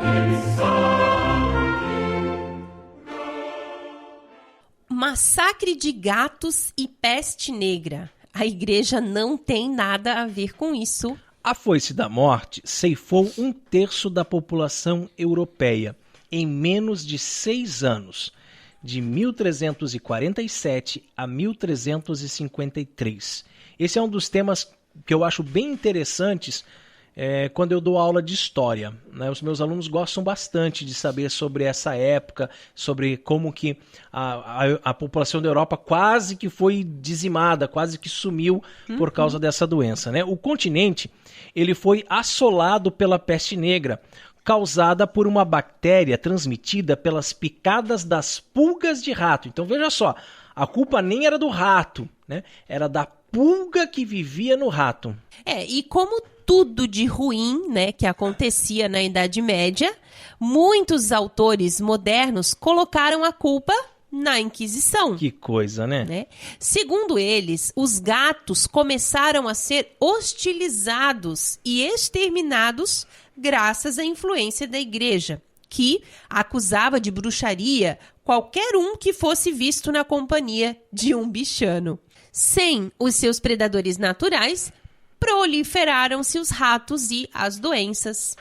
Massacre de gatos e peste negra. A igreja não tem nada a ver com isso. A foice da morte ceifou 1/3 da população europeia em menos de 6 anos, de 1347 a 1353. Esse é um dos temas que eu acho bem interessantes quando eu dou aula de história, né? Os meus alunos gostam bastante de saber sobre essa época, sobre como que a população da Europa quase que foi dizimada, quase que sumiu por causa dessa doença, né? O continente ele foi assolado pela peste negra, causada por uma bactéria transmitida pelas picadas das pulgas de rato. Então veja só, a culpa nem era do rato, né? Era da pulga que vivia no rato. E como tudo de ruim, né, que acontecia na Idade Média, muitos autores modernos colocaram a culpa na Inquisição. Que coisa, né? Segundo eles, os gatos começaram a ser hostilizados e exterminados graças à influência da igreja, que acusava de bruxaria qualquer um que fosse visto na companhia de um bichano. Sem os seus predadores naturais, proliferaram-se os ratos e as doenças.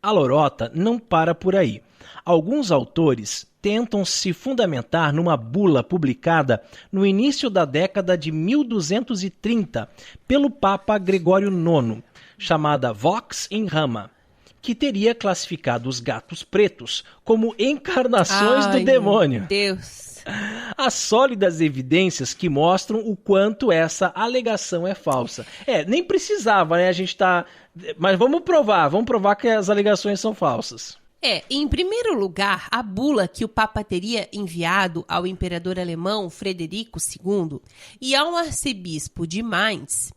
A lorota não para por aí. Alguns autores tentam se fundamentar numa bula publicada no início da década de 1230 pelo Papa Gregório IX, chamada Vox in Rama, que teria classificado os gatos pretos como encarnações do demônio. Meu Deus! Há sólidas evidências que mostram o quanto essa alegação é falsa. Nem precisava, né? A gente tá... Mas vamos provar que as alegações são falsas. Em primeiro lugar, a bula que o Papa teria enviado ao imperador alemão Frederico II e ao arcebispo de Mainz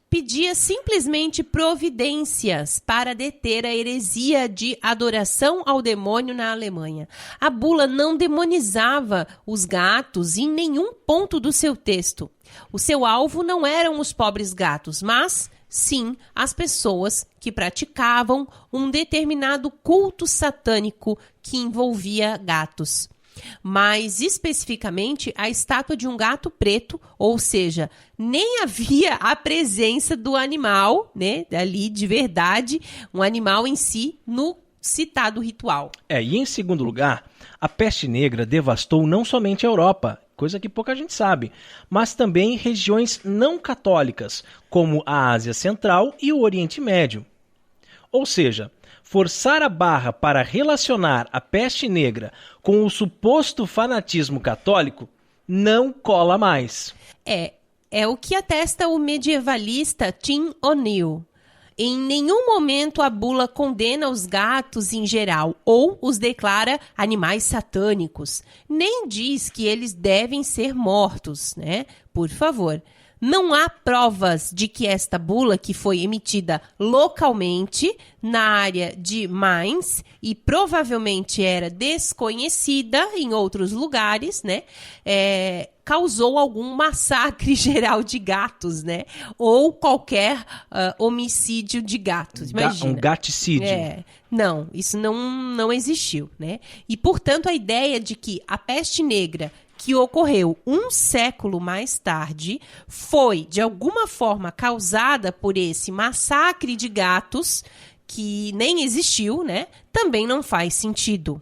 pedia simplesmente providências para deter a heresia de adoração ao demônio na Alemanha. A bula não demonizava os gatos em nenhum ponto do seu texto. O seu alvo não eram os pobres gatos, mas sim as pessoas que praticavam um determinado culto satânico que envolvia gatos. Mais especificamente, a estátua de um gato preto, ou seja, nem havia a presença do animal, né, ali de verdade, um animal em si, no citado ritual. E em segundo lugar, a peste negra devastou não somente a Europa, coisa que pouca gente sabe, mas também regiões não católicas, como a Ásia Central e o Oriente Médio. Ou seja, forçar a barra para relacionar a peste negra com o suposto fanatismo católico não cola mais. É o que atesta o medievalista Tim O'Neill. Em nenhum momento a bula condena os gatos em geral ou os declara animais satânicos. Nem diz que eles devem ser mortos, né? Por favor. Não há provas de que esta bula, que foi emitida localmente na área de Mainz e provavelmente era desconhecida em outros lugares, né? Causou algum massacre geral de gatos, né? Ou qualquer homicídio de gatos. Imagina. Um gaticídio. Não, isso não existiu, né? E, portanto, a ideia de que a peste negra, que ocorreu um século mais tarde, foi, de alguma forma, causada por esse massacre de gatos, que nem existiu, né? Também não faz sentido.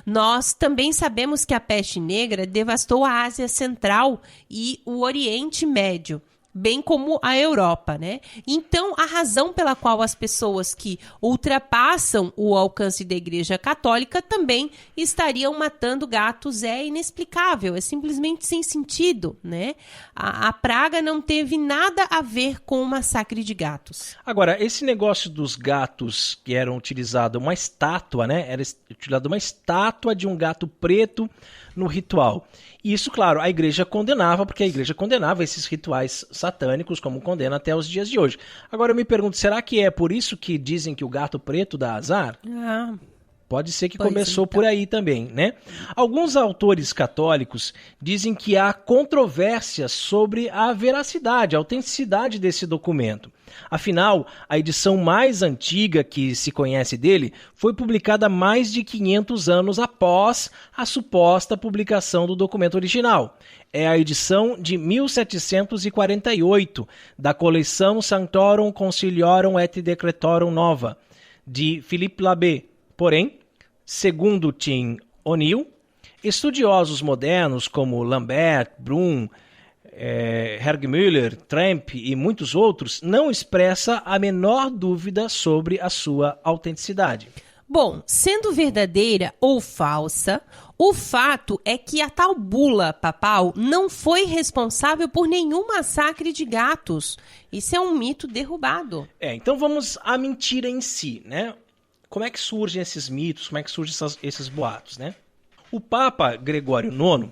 Nós também sabemos que a peste negra devastou a Ásia Central e o Oriente Médio, bem como a Europa, né? Então, a razão pela qual as pessoas que ultrapassam o alcance da Igreja Católica também estariam matando gatos é inexplicável, é simplesmente sem sentido, né? A praga não teve nada a ver com o massacre de gatos. Agora, esse negócio dos gatos que eram utilizados, uma estátua, né? Era utilizada uma estátua de um gato preto no ritual. E isso, claro, a igreja condenava, porque a igreja condenava esses rituais satânicos, como condena até os dias de hoje. Agora eu me pergunto, será que é por isso que dizem que o gato preto dá azar? Pode ser que começou por aí também, né? Alguns autores católicos dizem que há controvérsias sobre a veracidade, a autenticidade desse documento. Afinal, a edição mais antiga que se conhece dele foi publicada mais de 500 anos após a suposta publicação do documento original. É a edição de 1748 da coleção Sanctorum Conciliorum et Decretorum Nova, de Philippe Labbé. Porém, segundo Tim O'Neill, estudiosos modernos como Lambert, Brun, Hergmüller, Tramp e muitos outros não expressa a menor dúvida sobre a sua autenticidade. Bom, sendo verdadeira ou falsa, o fato é que a tal bula papal não foi responsável por nenhum massacre de gatos. Isso é um mito derrubado. Então vamos à mentira em si, né? Como é que surgem esses mitos, como é que surgem esses boatos, né? O Papa Gregório IX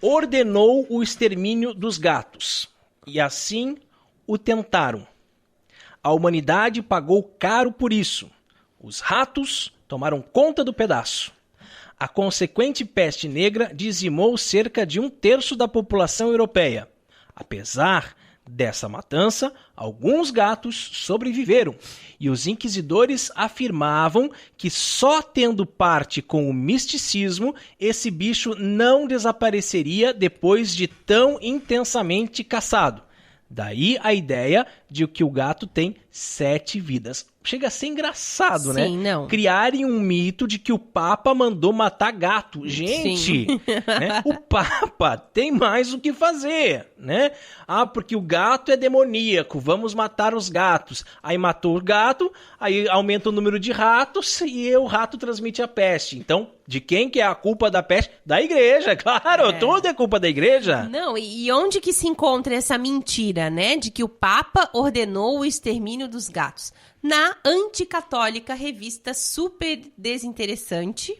ordenou o extermínio dos gatos, e assim o tentaram. A humanidade pagou caro por isso. Os ratos tomaram conta do pedaço. A consequente peste negra dizimou cerca de 1/3 da população europeia. Apesar dessa matança, alguns gatos sobreviveram, e os inquisidores afirmavam que só tendo parte com o misticismo, esse bicho não desapareceria depois de tão intensamente caçado. Daí a ideia de que o gato tem 7 vidas. Chega a ser engraçado, né? Sim, não. Criarem um mito de que o Papa mandou matar gato. Gente, né? O Papa tem mais o que fazer, né? Porque o gato é demoníaco, vamos matar os gatos. Aí matou o gato, aí aumenta o número de ratos e o rato transmite a peste. Então, de quem que é a culpa da peste? Da igreja, claro, tudo é culpa da igreja. Não, e onde que se encontra essa mentira, né? De que o Papa ordenou o extermínio dos gatos? Na anticatólica revista super desinteressante,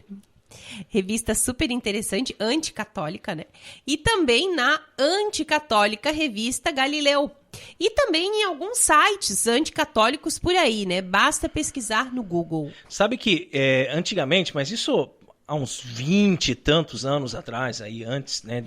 anticatólica, né? E também na anticatólica revista Galileu. E também em alguns sites anticatólicos por aí, né? Basta pesquisar no Google. Sabe que antigamente, mas isso há uns 20 e tantos anos atrás, aí antes, né,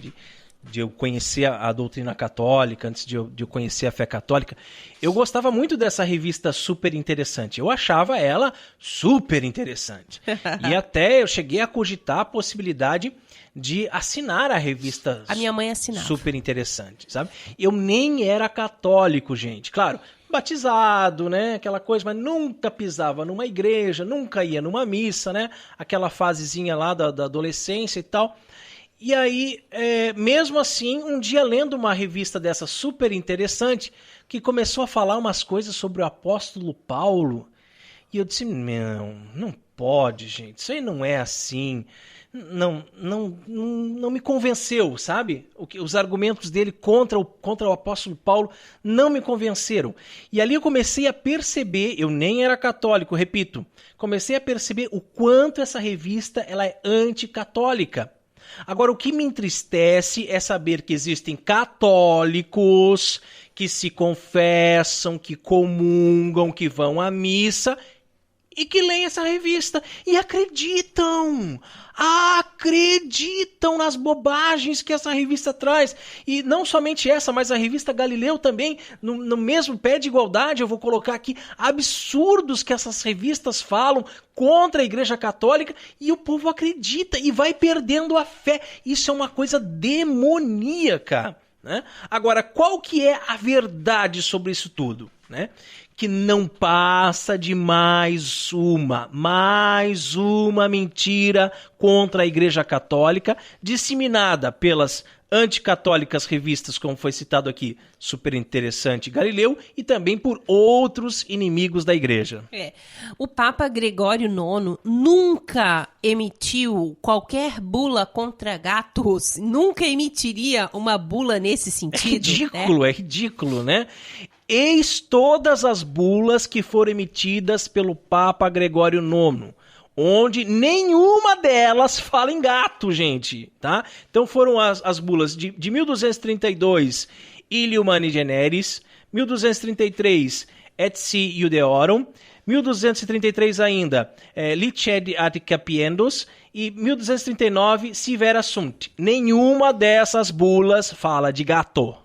de eu conhecer a doutrina católica, antes de eu conhecer a fé católica, eu gostava muito dessa revista super interessante. Eu achava ela super interessante. E até eu cheguei a cogitar a possibilidade de assinar a revista. A minha mãe assinava. Super interessante, sabe? Eu nem era católico, gente. Claro, batizado, né? Aquela coisa, mas nunca pisava numa igreja, nunca ia numa missa, né? Aquela fasezinha lá da adolescência e tal. E aí, mesmo assim, um dia lendo uma revista dessa super interessante, que começou a falar umas coisas sobre o apóstolo Paulo, e eu disse, não pode, gente, isso aí não é assim, não me convenceu, sabe? Os argumentos dele contra o apóstolo Paulo não me convenceram. E ali eu comecei a perceber, eu nem era católico, repito, comecei a perceber o quanto essa revista ela é anticatólica. Agora, o que me entristece é saber que existem católicos que se confessam, que comungam, que vão à missa e que leem essa revista e acreditam nas bobagens que essa revista traz. E não somente essa, mas a revista Galileu também, no mesmo pé de igualdade, eu vou colocar aqui absurdos que essas revistas falam contra a Igreja Católica, e o povo acredita e vai perdendo a fé. Isso é uma coisa demoníaca, né? Agora, qual que é a verdade sobre isso tudo, né? Que não passa de mais uma mentira contra a Igreja Católica, disseminada pelas anticatólicas revistas, como foi citado aqui, super interessante, Galileu, e também por outros inimigos da Igreja. O Papa Gregório IX nunca emitiu qualquer bula contra gatos, nunca emitiria uma bula nesse sentido. É ridículo, né? Eis todas as bulas que foram emitidas pelo Papa Gregório IX, onde nenhuma delas fala em gato, gente, tá? Então foram as bulas de 1232, Ille Humani Generis, 1233, Etsi Iudeorum, 1233 ainda, Licet ad Capiendos, e 1239, Si Vera Sunt. Nenhuma dessas bulas fala de gato.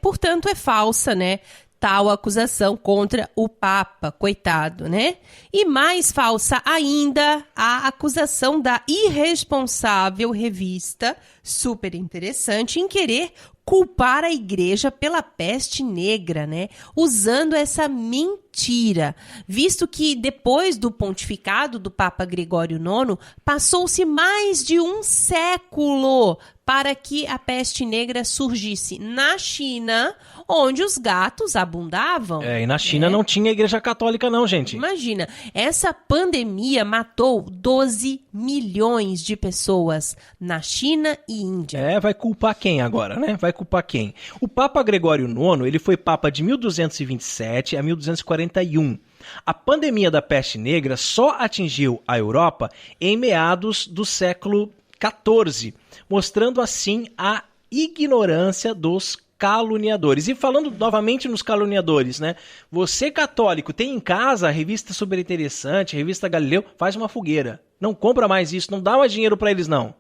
Portanto é falsa, né? Tal acusação contra o Papa, coitado, né? E mais falsa ainda a acusação da irresponsável revista, super interessante, em querer culpar a Igreja pela peste negra, né? Usando essa mentira, visto que depois do pontificado do Papa Gregório IX, passou-se mais de um século para que a peste negra surgisse na China, onde os gatos abundavam. E na China não tinha Igreja Católica não, gente. Imagina, essa pandemia matou 12 milhões de pessoas na China e Índia. Vai culpar quem agora, né? Vai culpar quem? O Papa Gregório IX, ele foi Papa de 1227 a 1241. A pandemia da peste negra só atingiu a Europa em meados do século XIV, mostrando assim a ignorância dos caluniadores. E falando novamente nos caluniadores, né? Você católico tem em casa a revista super interessante, a revista Galileu, faz uma fogueira. Não compra mais isso, não dá mais dinheiro para eles não.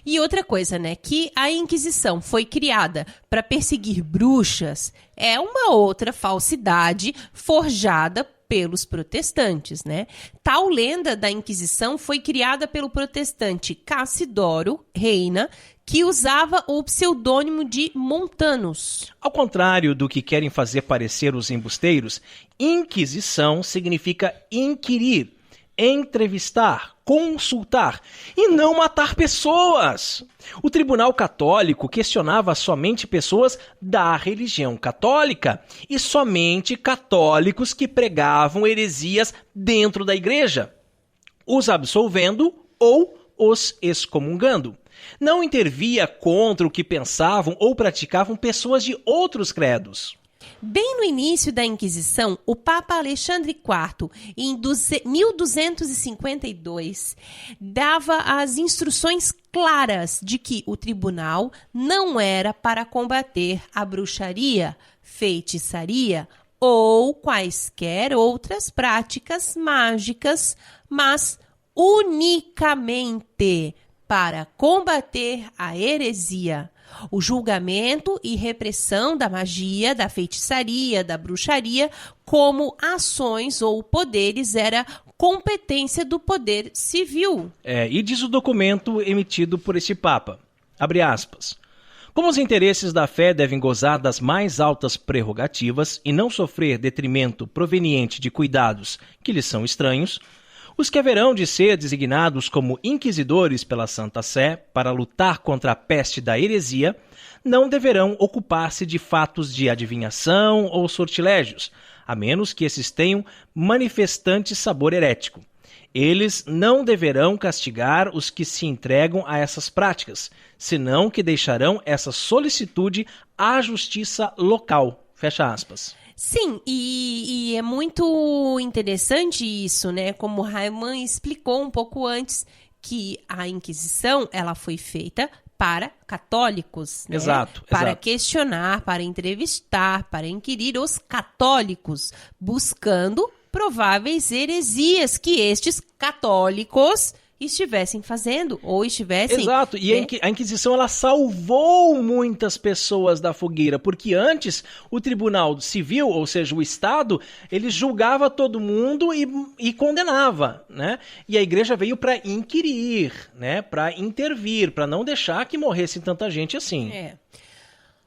E outra coisa, né? Que a Inquisição foi criada para perseguir bruxas é uma outra falsidade forjada pelos protestantes, né? Tal lenda da Inquisição foi criada pelo protestante Cassidoro Reina, que usava o pseudônimo de Montanus. Ao contrário do que querem fazer parecer os embusteiros, Inquisição significa inquirir, entrevistar, consultar e não matar pessoas. O Tribunal Católico questionava somente pessoas da religião católica e somente católicos que pregavam heresias dentro da igreja, os absolvendo ou os excomungando. Não intervia contra o que pensavam ou praticavam pessoas de outros credos. Bem no início da Inquisição, o Papa Alexandre IV, em 1252, dava as instruções claras de que o tribunal não era para combater a bruxaria, feitiçaria ou quaisquer outras práticas mágicas, mas unicamente para combater a heresia. O julgamento e repressão da magia, da feitiçaria, da bruxaria, como ações ou poderes, era competência do poder civil. E diz o documento emitido por este Papa, abre aspas, Como os interesses da fé devem gozar das mais altas prerrogativas e não sofrer detrimento proveniente de cuidados que lhes são estranhos, os que haverão de ser designados como inquisidores pela Santa Sé para lutar contra a peste da heresia não deverão ocupar-se de fatos de adivinhação ou sortilégios, a menos que esses tenham manifestante sabor herético. Eles não deverão castigar os que se entregam a essas práticas, senão que deixarão essa solicitude à justiça local. Fecha aspas. Sim, e é muito interessante isso, né? Como Haiman explicou um pouco antes, que a Inquisição ela foi feita para católicos, né? Exato. Questionar, para entrevistar, para inquirir os católicos, buscando prováveis heresias que estes católicos estivessem fazendo ou estivessem... Exato, e a Inquisição ela salvou muitas pessoas da fogueira, porque antes o Tribunal Civil, ou seja, o Estado, ele julgava todo mundo e condenava, né? E a Igreja veio para inquirir, né? Para intervir, para não deixar que morresse tanta gente assim.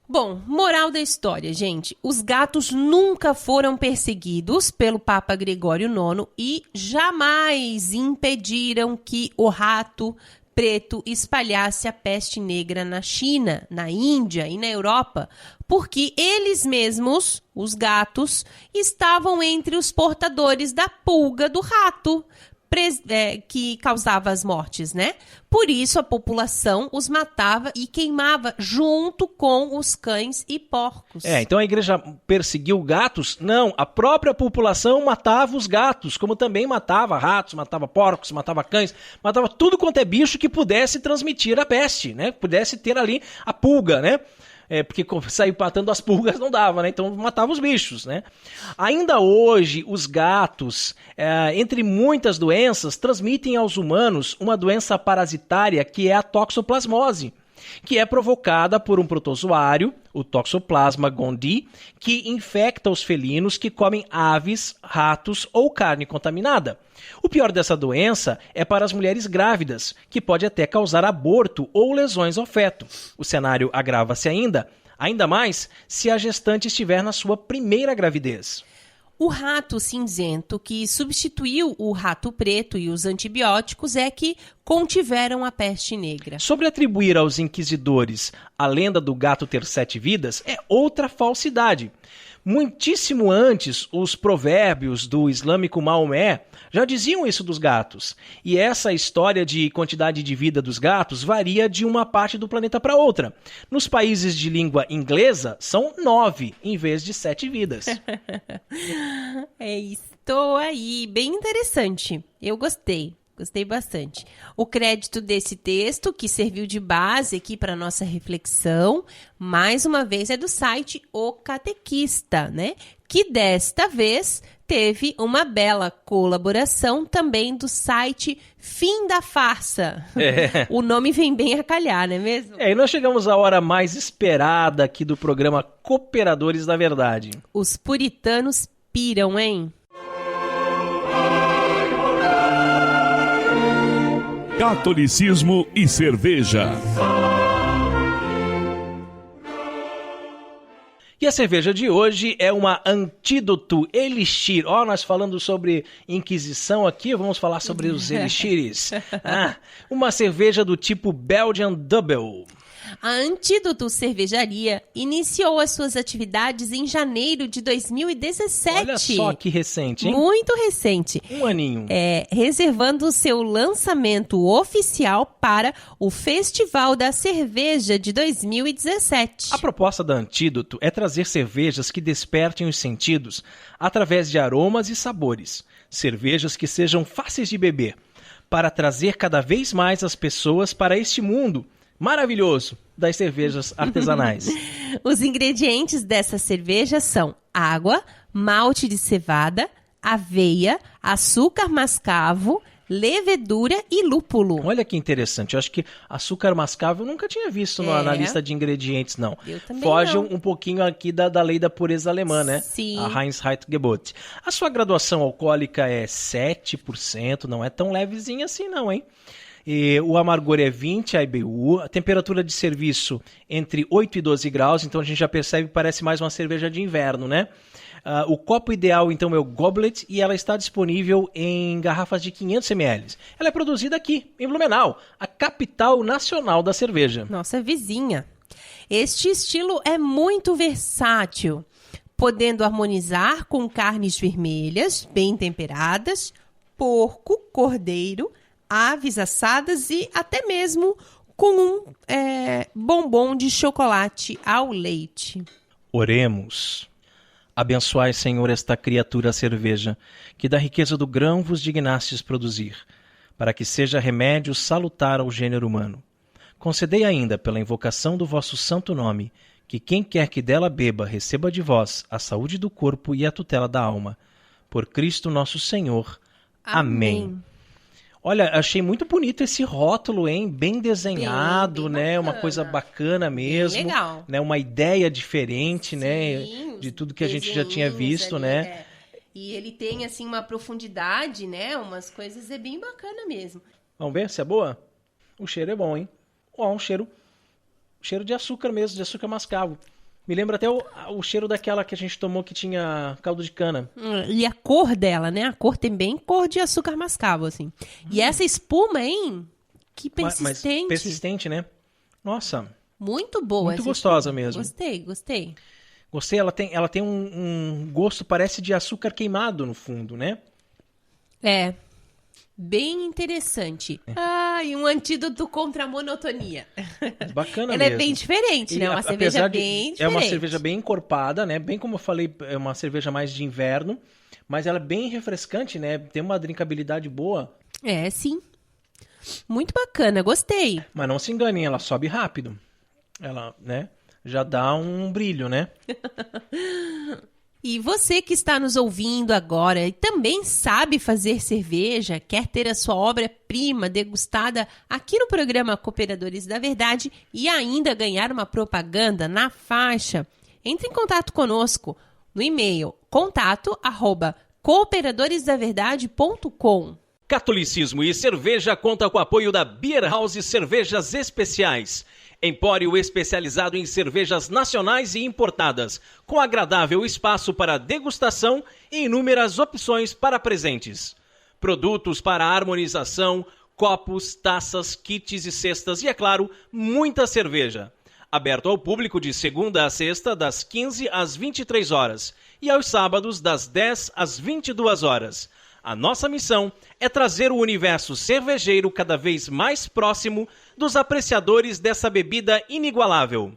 Bom, moral da história, gente. Os gatos nunca foram perseguidos pelo Papa Gregório IX e jamais impediram que o rato preto espalhasse a peste negra na China, na Índia e na Europa, porque eles mesmos, os gatos, estavam entre os portadores da pulga do rato, que causava as mortes, né? Por isso a população os matava e queimava junto com os cães e porcos. Então a igreja perseguiu gatos? Não, a própria população matava os gatos, como também matava ratos, matava porcos, matava cães, matava tudo quanto é bicho que pudesse transmitir a peste, né? Pudesse ter ali a pulga, né? Porque sair matando as pulgas não dava, né? Então matava os bichos, né? Ainda hoje, os gatos, entre muitas doenças, transmitem aos humanos uma doença parasitária que é a toxoplasmose, que é provocada por um protozoário, o Toxoplasma gondii, que infecta os felinos que comem aves, ratos ou carne contaminada. O pior dessa doença é para as mulheres grávidas, que pode até causar aborto ou lesões ao feto. O cenário agrava-se ainda mais se a gestante estiver na sua primeira gravidez. O rato cinzento, que substituiu o rato preto e os antibióticos, é que contiveram a peste negra. Sobre atribuir aos inquisidores a lenda do gato ter 7 vidas, é outra falsidade. Muitíssimo antes, os provérbios do islâmico Maomé já diziam isso dos gatos. E essa história de quantidade de vida dos gatos varia de uma parte do planeta para outra. Nos países de língua inglesa, são 9 em vez de 7 vidas. Estou aí, bem interessante. Eu gostei bastante. O crédito desse texto, que serviu de base aqui para nossa reflexão, mais uma vez é do site O Catequista, né? Que desta vez teve uma bela colaboração também do site Fim da Farsa. O nome vem bem a calhar, não é mesmo? E nós chegamos à hora mais esperada aqui do programa Cooperadores da Verdade. Os puritanos piram, hein? Catolicismo e cerveja. E a cerveja de hoje é uma Antídoto Elixir. Nós falando sobre Inquisição aqui, vamos falar sobre os elixires. Uma cerveja do tipo Belgian Double. A Antídoto Cervejaria iniciou as suas atividades em janeiro de 2017. Olha só que recente, hein? Muito recente. Um aninho. Reservando o seu lançamento oficial para o Festival da Cerveja de 2017. A proposta da Antídoto é trazer cervejas que despertem os sentidos através de aromas e sabores. Cervejas que sejam fáceis de beber, para trazer cada vez mais as pessoas para este mundo maravilhoso das cervejas artesanais. Os ingredientes dessa cerveja são água, malte de cevada, aveia, açúcar mascavo, levedura e lúpulo. Olha que interessante, eu acho que açúcar mascavo eu nunca tinha visto na lista de ingredientes, não. Eu também Foge não. Um pouquinho aqui da lei da pureza alemã, né? Sim. A Reinheitsgebot. A sua graduação alcoólica é 7%, não é tão levezinha assim não, hein? E o amargor é 20 IBU, a temperatura de serviço entre 8 e 12 graus, então a gente já percebe que parece mais uma cerveja de inverno, né? O copo ideal, então, é o Goblet e ela está disponível em garrafas de 500 ml. Ela é produzida aqui, em Blumenau, a capital nacional da cerveja. Nossa vizinha. Este estilo é muito versátil, podendo harmonizar com carnes vermelhas, bem temperadas, porco, cordeiro, aves assadas e até mesmo com um bombom de chocolate ao leite. Oremos. Abençoai, Senhor, esta criatura cerveja, que da riqueza do grão vos dignastes produzir, para que seja remédio salutar ao gênero humano. Concedei ainda, pela invocação do vosso santo nome, que quem quer que dela beba receba de vós a saúde do corpo e a tutela da alma. Por Cristo nosso Senhor. Amém. Olha, achei muito bonito esse rótulo, hein? Bem desenhado, bem né? bacana. Uma coisa bacana mesmo. Bem legal. Né? Uma ideia diferente, Sim, né? De tudo que a gente já tinha visto, ali, né? E ele tem, assim, uma profundidade, né? Umas coisas, é bem bacana mesmo. Vamos ver se é boa? O cheiro é bom, hein? Ó, um cheiro de açúcar mesmo, de açúcar mascavo. Me lembra até o cheiro daquela que a gente tomou que tinha caldo de cana. E a cor dela, né? A cor tem bem cor de açúcar mascavo, assim. E essa espuma, hein? Que persistente. Mas persistente, né? Nossa, Muito boa. muito essa gostosa espuma. mesmo. Gostei. Gostei, ela tem um gosto, parece de açúcar queimado no fundo, né? É. Bem interessante. E um antídoto contra a monotonia. Bacana Ela mesmo. é bem diferente, né? Uma cerveja bem diferente. É uma cerveja bem encorpada, né? Bem como eu falei, é uma cerveja mais de inverno, mas ela é bem refrescante, né? Tem uma drinkabilidade boa. É, sim. Muito bacana, gostei. Mas não se enganem, ela sobe rápido. Ela, né? Já dá um brilho, né? E você que está nos ouvindo agora e também sabe fazer cerveja, quer ter a sua obra-prima degustada aqui no programa Cooperadores da Verdade e ainda ganhar uma propaganda na faixa, entre em contato conosco no e-mail contato@cooperadoresdaverdade.com. Catolicismo e cerveja conta com o apoio da Beer House Cervejas Especiais. Empório especializado em cervejas nacionais e importadas, com agradável espaço para degustação e inúmeras opções para presentes. Produtos para harmonização, copos, taças, kits e cestas e, é claro, muita cerveja. Aberto ao público de segunda a sexta, das 15 às 23 horas e aos sábados, das 10 às 22 horas. A nossa missão é trazer o universo cervejeiro cada vez mais próximo dos apreciadores dessa bebida inigualável.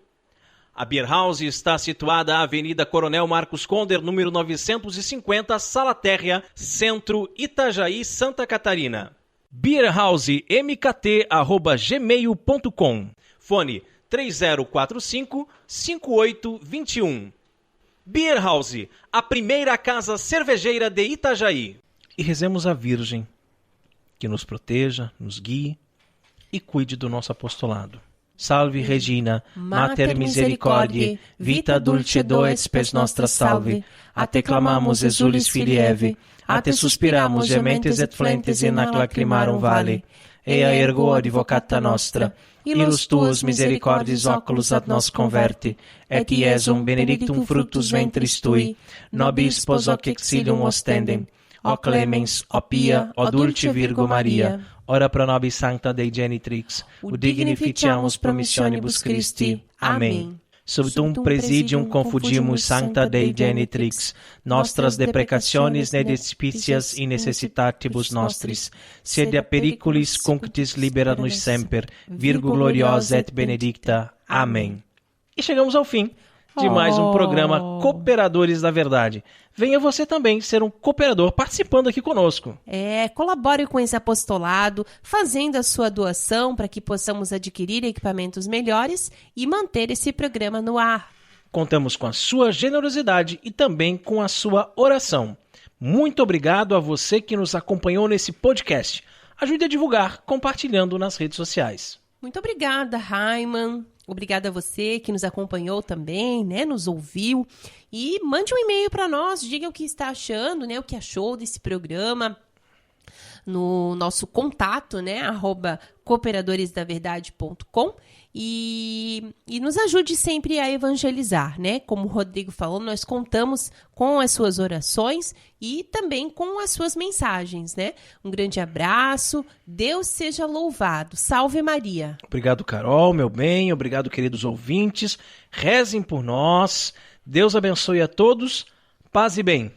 A Beer House está situada à Avenida Coronel Marcos Conder, número 950, Sala Térrea, Centro, Itajaí, Santa Catarina. beerhousemkt@gmail.com. Fone 3045-5821. Beer House, a primeira casa cervejeira de Itajaí. E rezemos a Virgem, que nos proteja, nos guie e cuide do nosso apostolado. Salve Regina, Mater Misericordiae, vita dulcedo et spes nostra salve. A te clamamos, exulis filii Eve, a te suspiramos, gementes et flentes in ac lacrimarum vale. Ea ergo advocata nostra, ilus tuos misericordis oculos ad nos converti, et iesum benedictum fructus ventris tui, nobis pos hoc exilium ostendem. Ó clemens, ó pia, ó dulce Virgo Maria, ora pro nobis sancta Dei genitrix, dignificiamus promissionibus Christi. Amém. Subtum presidium confugimus sancta Dei genitrix, nostras deprecationes ne despicias in necessitatibus nostris, sed a periculis cunctis libera nos semper, Virgo gloriosa et benedicta. Amém. E chegamos ao fim de mais um programa Cooperadores da Verdade. Venha você também ser um cooperador participando aqui conosco. Colabore com esse apostolado, fazendo a sua doação para que possamos adquirir equipamentos melhores e manter esse programa no ar. Contamos com a sua generosidade e também com a sua oração. Muito obrigado a você que nos acompanhou nesse podcast. Ajude a divulgar compartilhando nas redes sociais. Muito obrigada, Raiman. Obrigada a você que nos acompanhou também, né? Nos ouviu. E mande um e-mail para nós, diga o que está achando, né? O que achou desse programa. no nosso contato, né, @cooperadoresdaverdade.com, e nos ajude sempre a evangelizar, né? Como o Rodrigo falou, nós contamos com as suas orações e também com as suas mensagens, né? Um grande abraço, Deus seja louvado. Salve Maria. Obrigado, Carol, meu bem, obrigado, queridos ouvintes. Rezem por nós. Deus abençoe a todos. Paz e bem.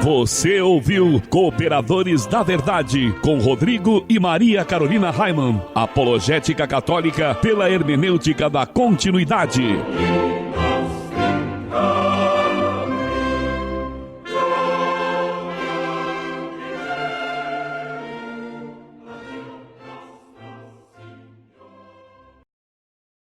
Você ouviu Cooperadores da Verdade, com Rodrigo e Maria Carolina Raimann. Apologética católica pela hermenêutica da continuidade.